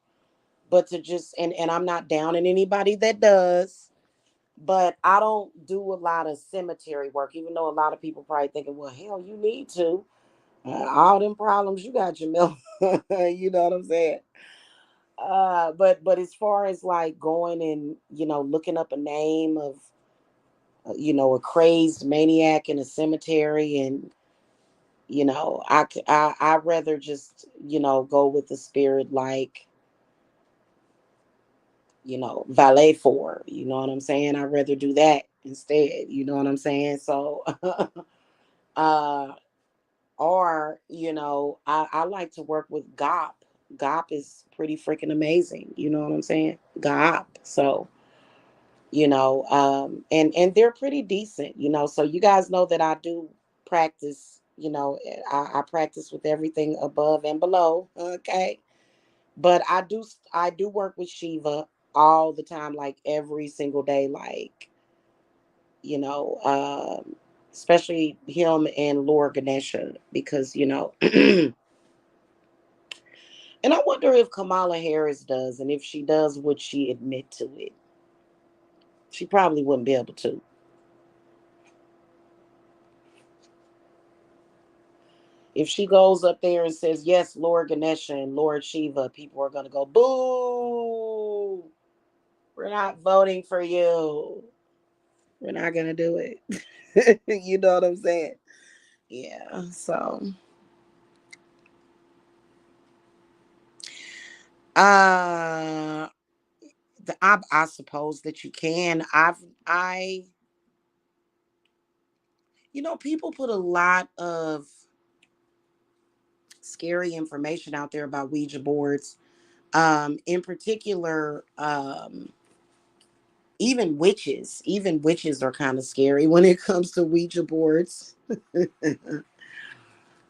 but to just and I'm not downing anybody that does, but I don't do a lot of cemetery work, even though a lot of people probably thinking, well, hell, you need to. All them problems you got, Jamil. You know what I'm saying? But as far as like going and looking up a name of a crazed maniac in a cemetery, and I rather just, go with the spirit like, valet for, you know what I'm saying? I'd rather do that instead, you know what I'm saying? So, uh, or, I like to work with GOP. GOP is pretty freaking amazing. You know what I'm saying? GOP. So, and they're pretty decent, so you guys know that I do practice, I practice with everything above and below. Okay. But I do work with Shiva all the time, like every single day, like, you know, especially him and Lord Ganesha, because, and I wonder if Kamala Harris does, and if she does, would she admit to it? She probably wouldn't be able to. If she goes up there and says, yes, Lord Ganesha and Lord Shiva, people are going to go, boo, we're not voting for you. We're not going to do it. You know what I'm saying? Yeah. So, uh, I suppose that you can. People put a lot of scary information out there about Ouija boards. In particular, even witches are kind of scary when it comes to Ouija boards.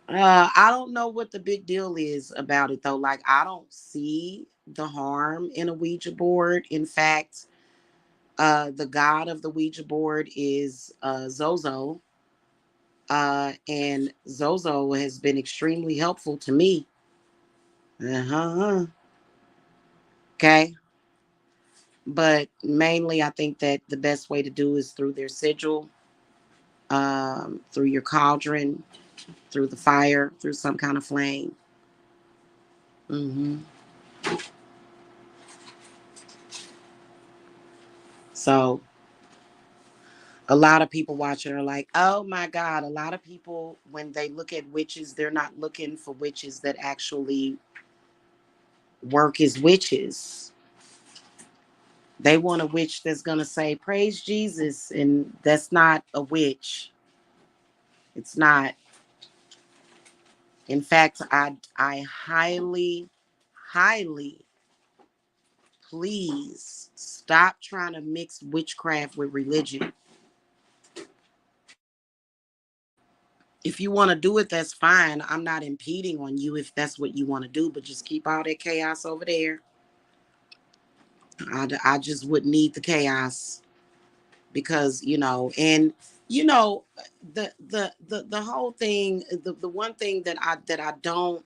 I don't know what the big deal is about it though. Like, I don't see the harm in a Ouija board. In fact, the god of the Ouija board is Zozo. And Zozo has been extremely helpful to me. Uh-huh. Okay. But mainly, I think that the best way to do is through their sigil, through your cauldron, through the fire, through some kind of flame. hmm So, a lot of people watching are like, oh my God. A lot of people, when they look at witches, they're not looking for witches that actually work as witches. They want a witch that's going to say, praise Jesus. And that's not a witch. It's not. In fact, I highly, highly please stop trying to mix witchcraft with religion. If you want to do it, that's fine. I'm not impeding on you if that's what you want to do, but just keep all that chaos over there. I just wouldn't need the chaos because, and you know the whole thing, the one thing that I don't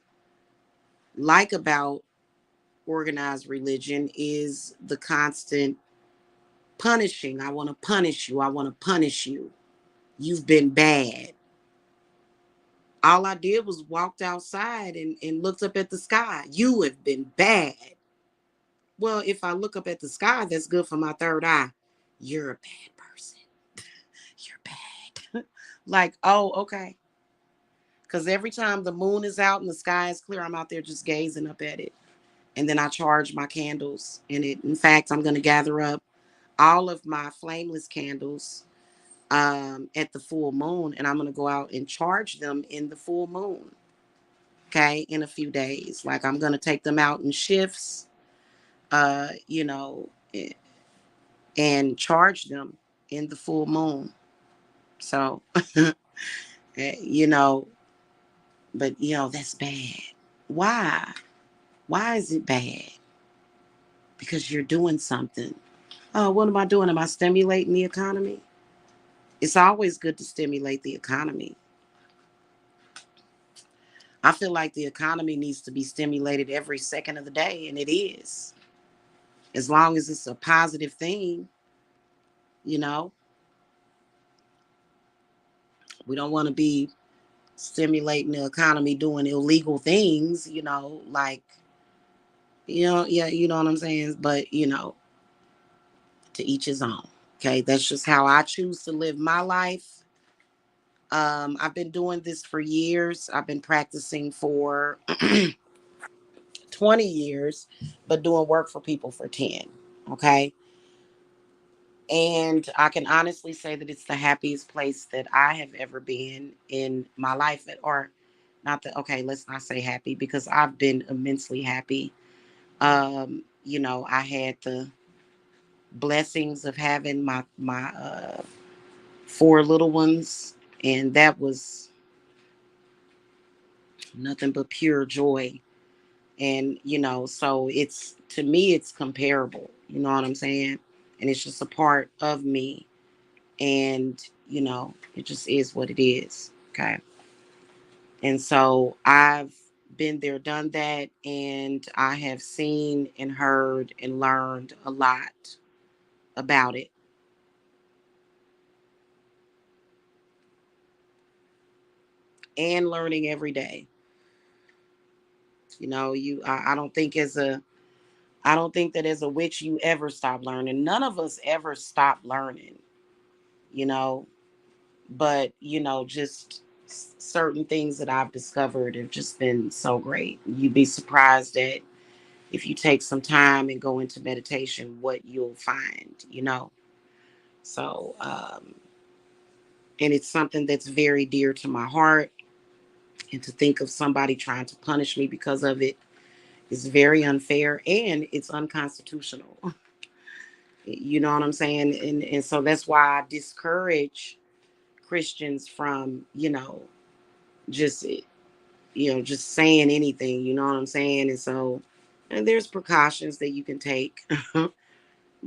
like about organized religion is the constant punishing. I want to punish you. I want to punish you. You've been bad. All I did was walked outside and looked up at the sky. You have been bad. Well, if I look up at the sky, that's good for my third eye. You're a bad person. You're bad. Like, oh, okay. Because every time the moon is out and the sky is clear, I'm out there just gazing up at it. And then I charge my candles in it. In fact, I'm going to gather up all of my flameless candles at the full moon, and I'm going to go out and charge them in the full moon. Okay, in a few days. Like, I'm going to take them out in shifts, uh, you know, eh, and charge them in the full moon. So, you know, but that's bad. Why? Why is it bad? Because you're doing something. Oh, what am I doing? Am I stimulating the economy? It's always good to stimulate the economy. I feel like the economy needs to be stimulated every second of the day, and it is. As long as it's a positive thing, you know, we don't want to be stimulating the economy doing illegal things, like, yeah, you know what I'm saying? But, to each his own. Okay. That's just how I choose to live my life. I've been doing this for years. I've been practicing for 20 years, but doing work for people for 10. Okay. And I can honestly say that it's the happiest place that I have ever been in my life. Or not that, okay, let's not say happy because I've been immensely happy. I had the blessings of having my four little ones, and that was nothing but pure joy. And so it's, to me, it's comparable, you know what I'm saying? And it's just a part of me, and it just is what it is. Okay. And so I've been there, done that, and I have seen and heard and learned a lot about it, and learning every day. I don't think I don't think that as a witch you ever stop learning. None of us ever stop learning, you know, but just certain things that I've discovered have just been so great. You'd be surprised that if you take some time and go into meditation, what you'll find. So, and it's something that's very dear to my heart. And to think of somebody trying to punish me because of it is very unfair, and it's unconstitutional. You know what I'm saying? And so that's why I discourage Christians from, just, just saying anything, you know what I'm saying? And so, and there's precautions that you can take.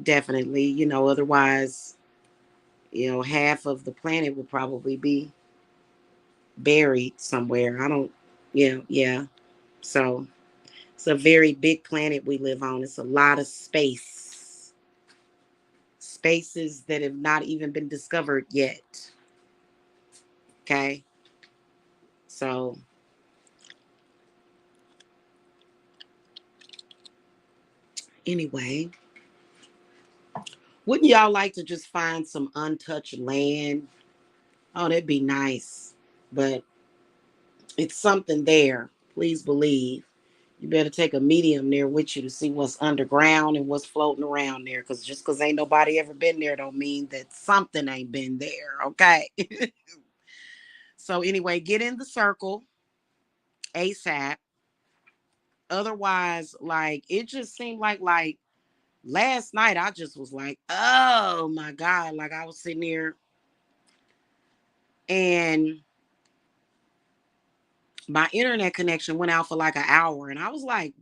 Definitely, otherwise, half of the planet will probably be buried somewhere. I don't, yeah, yeah. So it's a very big planet we live on. It's a lot of spaces that have not even been discovered yet. Okay. So anyway, wouldn't y'all like to just find some untouched land? Oh, that'd be nice. But it's something there. Please believe. You better take a medium there with you to see what's underground and what's floating around there. Because just because ain't nobody ever been there don't mean that something ain't been there. Okay. So anyway, get in the circle ASAP. Otherwise, like, it just seemed like last night I just was like, oh my God. Like, I was sitting there, and my internet connection went out for like an hour, and I was like,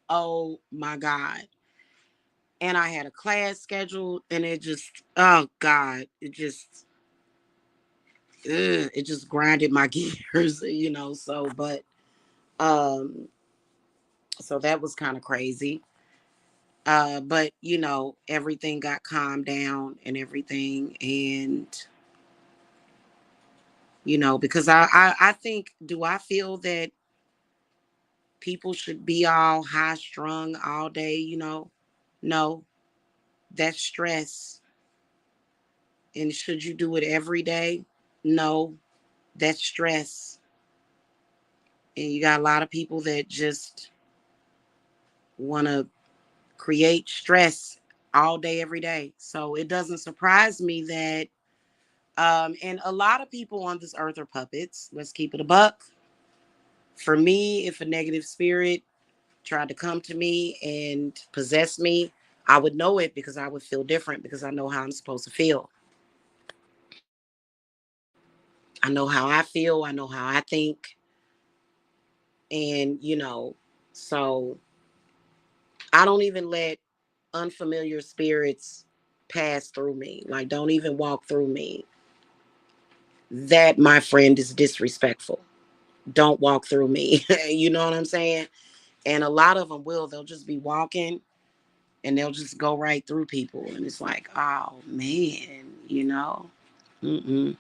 oh my God. And I had a class scheduled, and it just, oh God, it just grinded my gears, so, but, um, so that was kind of crazy. But everything got calmed down and everything. And, because I think, do I feel that people should be all high strung all day? No, that's stress. And should you do it every day? No, that's stress. And you got a lot of people that just want to create stress all day, every day. So it doesn't surprise me that, and a lot of people on this earth are puppets. Let's keep it a buck. For me, if a negative spirit tried to come to me and possess me, I would know it because I would feel different because I know how I'm supposed to feel. I know how I feel. I know how I think. And, so I don't even let unfamiliar spirits pass through me. Like, don't even walk through me. That, my friend, is disrespectful. Don't walk through me. You know what I'm saying? And a lot of them will. They'll just be walking and they'll just go right through people. And it's like, oh, man. Mm-mm.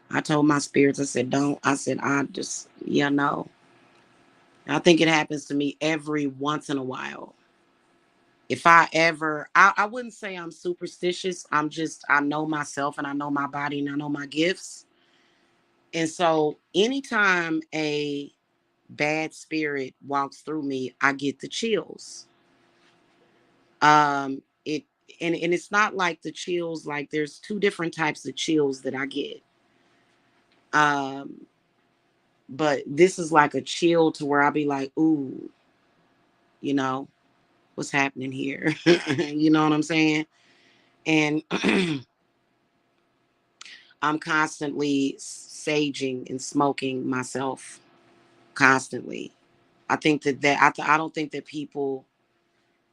I told my spirits, I said, don't. I said, I just, I think it happens to me every once in a while. If I wouldn't say I'm superstitious. I know myself, and I know my body, and I know my gifts. And so anytime a bad spirit walks through me, I get the chills. It and it's not like the chills, like there's two different types of chills that I get. Um, but this is like a chill to where I'll be like, ooh, you know, what's happening here? You know what I'm saying? And I'm constantly saging and smoking myself constantly. I think I don't think that people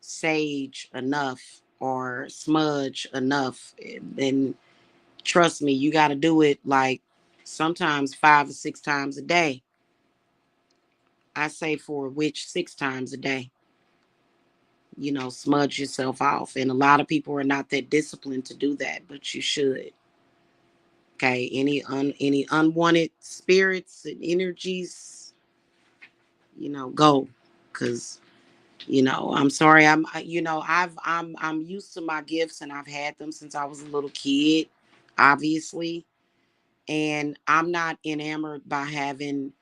sage enough or smudge enough. And trust me, you got to do it like sometimes 5 or 6 times a day. I say for which 6 times a day, smudge yourself off. And a lot of people are not that disciplined to do that, but you should. Okay. Any unwanted spirits and energies, go. Cause I'm sorry. I'm used to my gifts and I've had them since I was a little kid, obviously. And I'm not enamored by having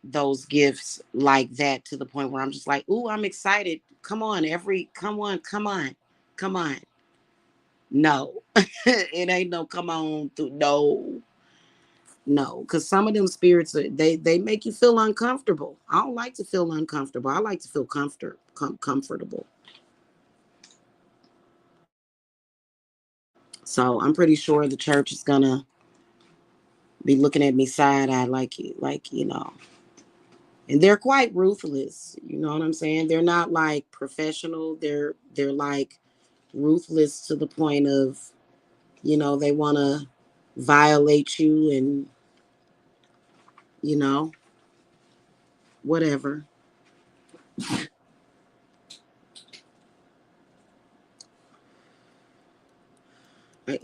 those gifts like that to the point where I'm just like, ooh, I'm excited. Come on. Come on. No. It ain't no come on through. No. Because some of them spirits, they make you feel uncomfortable. I don't like to feel uncomfortable. I like to feel comfortable. So I'm pretty sure the church is gonna be looking at me side eye and they're quite ruthless. You know what I'm saying? They're not like professional. They're like ruthless to the point of, they want to violate you and, you know, whatever. I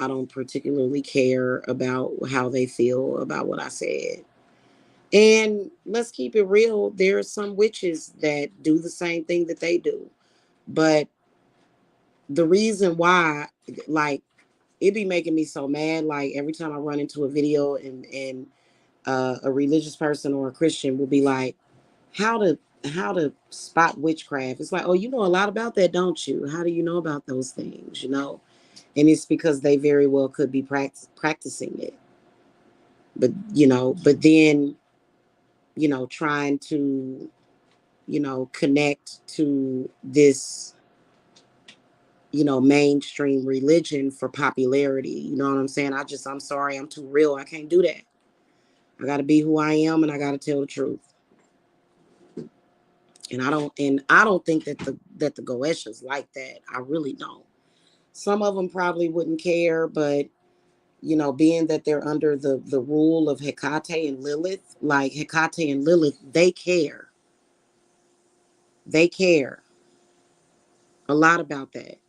don't particularly care about how they feel about what I said. And let's keep it real. There are some witches that do the same thing that they do. But the reason why, like, it be making me so mad. Like every time I run into a video and a religious person or a Christian will be like, how to spot witchcraft. It's like, oh, you know a lot about that, don't you? How do you know about those things? And it's because they very well could be practicing it. But then trying to connect to this mainstream religion for popularity. You know what I'm saying? I'm sorry, I'm too real. I can't do that. I got to be who I am and I got to tell the truth. And I don't think that the Goetians like that. I really don't. Some of them probably wouldn't care, but being that they're under the rule of Hecate and Lilith, like Hecate and Lilith, they care. They care a lot about that.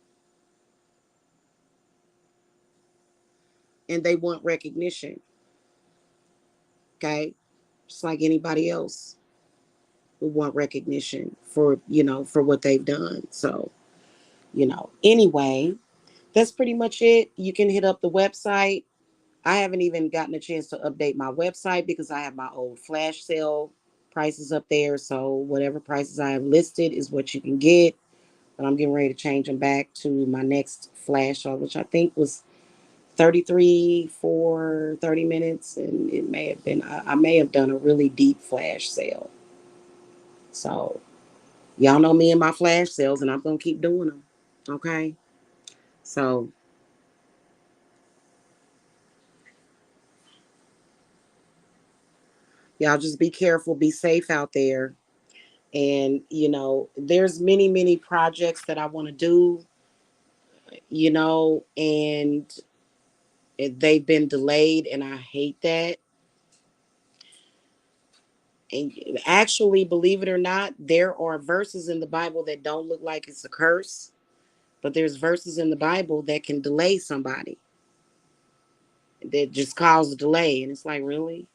And they want recognition. Okay? Just like anybody else who want recognition for what they've done. So, anyway, that's pretty much it. You can hit up the website. I haven't even gotten a chance to update my website because I have my old flash sale prices up there. So whatever prices I have listed is what you can get. But I'm getting ready to change them back to my next flash sale, which I think was 33 for 30 minutes. And it may have been, I may have done a really deep flash sale. So y'all know me and my flash sales, and I'm going to keep doing them. Okay. So y'all just be careful, be safe out there. And there's many projects that I want to do, and they've been delayed, and I hate that. And actually, believe it or not, there are verses in the Bible that don't look like it's a curse, but there's verses in the Bible that can delay somebody, that just cause a delay. And it's like, really?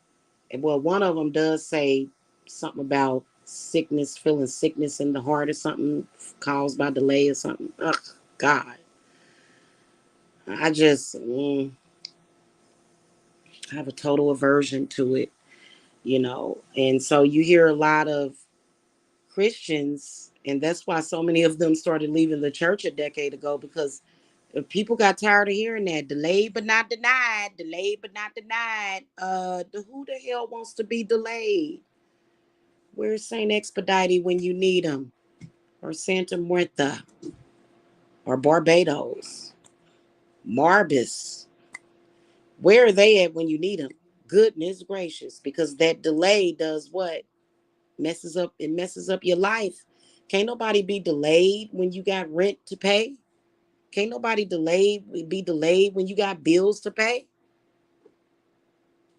And well, one of them does say something about sickness, feeling sickness in the heart or something caused by delay or something. Ugh, God. I just, I have a total aversion to it, you know. And so you hear a lot of Christians, and that's why so many of them started leaving the church a decade ago, because people got tired of hearing that delayed but not denied, delayed but not denied. Who the hell wants to be delayed? Where's Saint Expedite when you need him, or Santa Muerta, or Barbados, Marbus? Where are they at when you need them? Goodness gracious, because that delay does what? Messes up your life. Can't nobody be delayed when you got rent to pay. Can't nobody be delayed when you got bills to pay,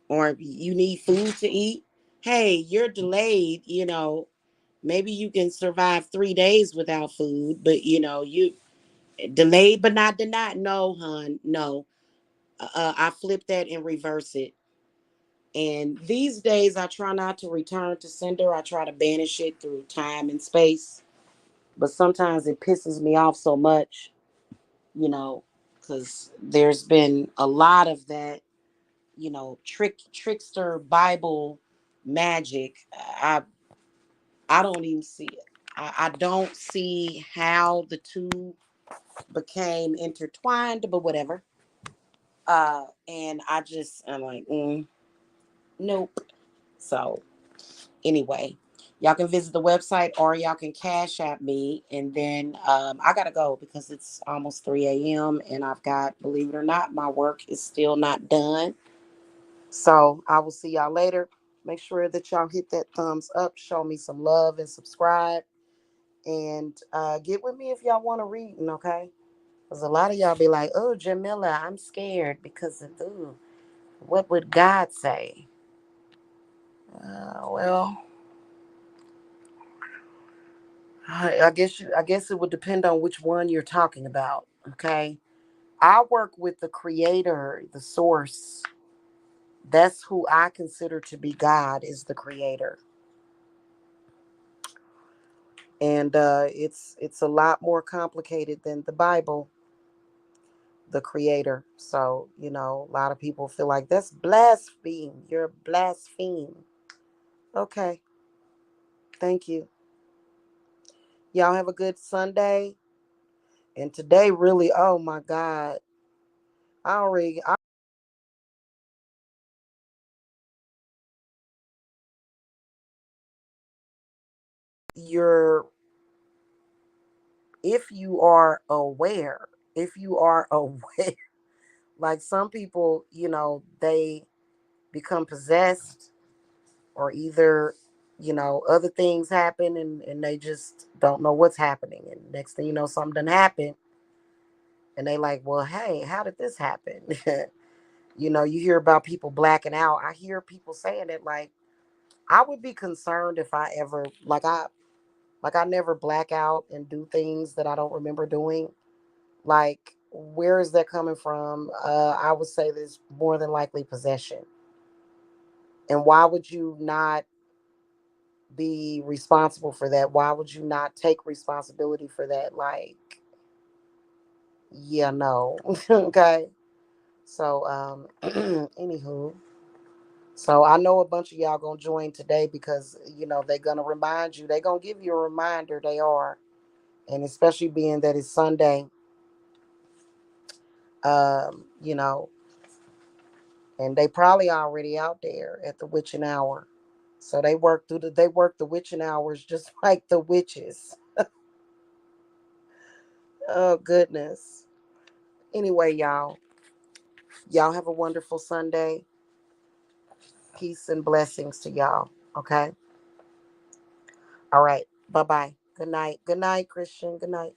or you need food to eat. Hey, you're delayed, maybe you can survive 3 days without food, but you delayed but not denied. No, hon, no. I flip that and reverse it. And these days, I try not to return to sender. I try to banish it through time and space. But sometimes it pisses me off so much, you know, because there's been a lot of that, trickster Bible magic. I don't even see it. I don't see how the two became intertwined, but whatever. And I'm like, nope. So anyway, y'all can visit the website, or y'all can cash at me. And then I got to go because it's almost 3 a.m. and I've got, believe it or not, my work is still not done. So I will see y'all later. Make sure that y'all hit that thumbs up, show me some love, and subscribe. And get with me if y'all want to read, okay? Because a lot of y'all be like, oh, Jamila, I'm scared because of, ooh, what would God say? Well, I guess it would depend on which one you're talking about. Okay. I work with the creator, the source. That's who I consider to be God, is the creator. And it's a lot more complicated than the Bible, the creator. So, a lot of people feel like that's blaspheme. You're blaspheme. Okay. Thank you. Y'all have a good Sunday. And today really, oh my God. I you're if you are aware, if you are aware, like some people, they become possessed, or either, other things happen, and they just don't know what's happening. And next thing you know, something done happen. And they like, well, hey, how did this happen? You hear about people blacking out. I hear people saying it like, I would be concerned if I ever, like I never black out and do things that I don't remember doing. Like, where is that coming from? I would say there's more than likely possession. And why would you not be responsible for that? Why would you not take responsibility for that? Like, yeah, no. Okay. So, anywho, so I know a bunch of y'all gonna join today because they're gonna remind you. They're gonna give you a reminder. They are, and especially being that it's Sunday. Um, you know, and they probably already out there at the witching hour. So they work the witching hours just like the witches. Oh goodness. Anyway, y'all have a wonderful Sunday. Peace and blessings to y'all. Okay. All right. Bye bye. Good night. Good night, Christian. Good night.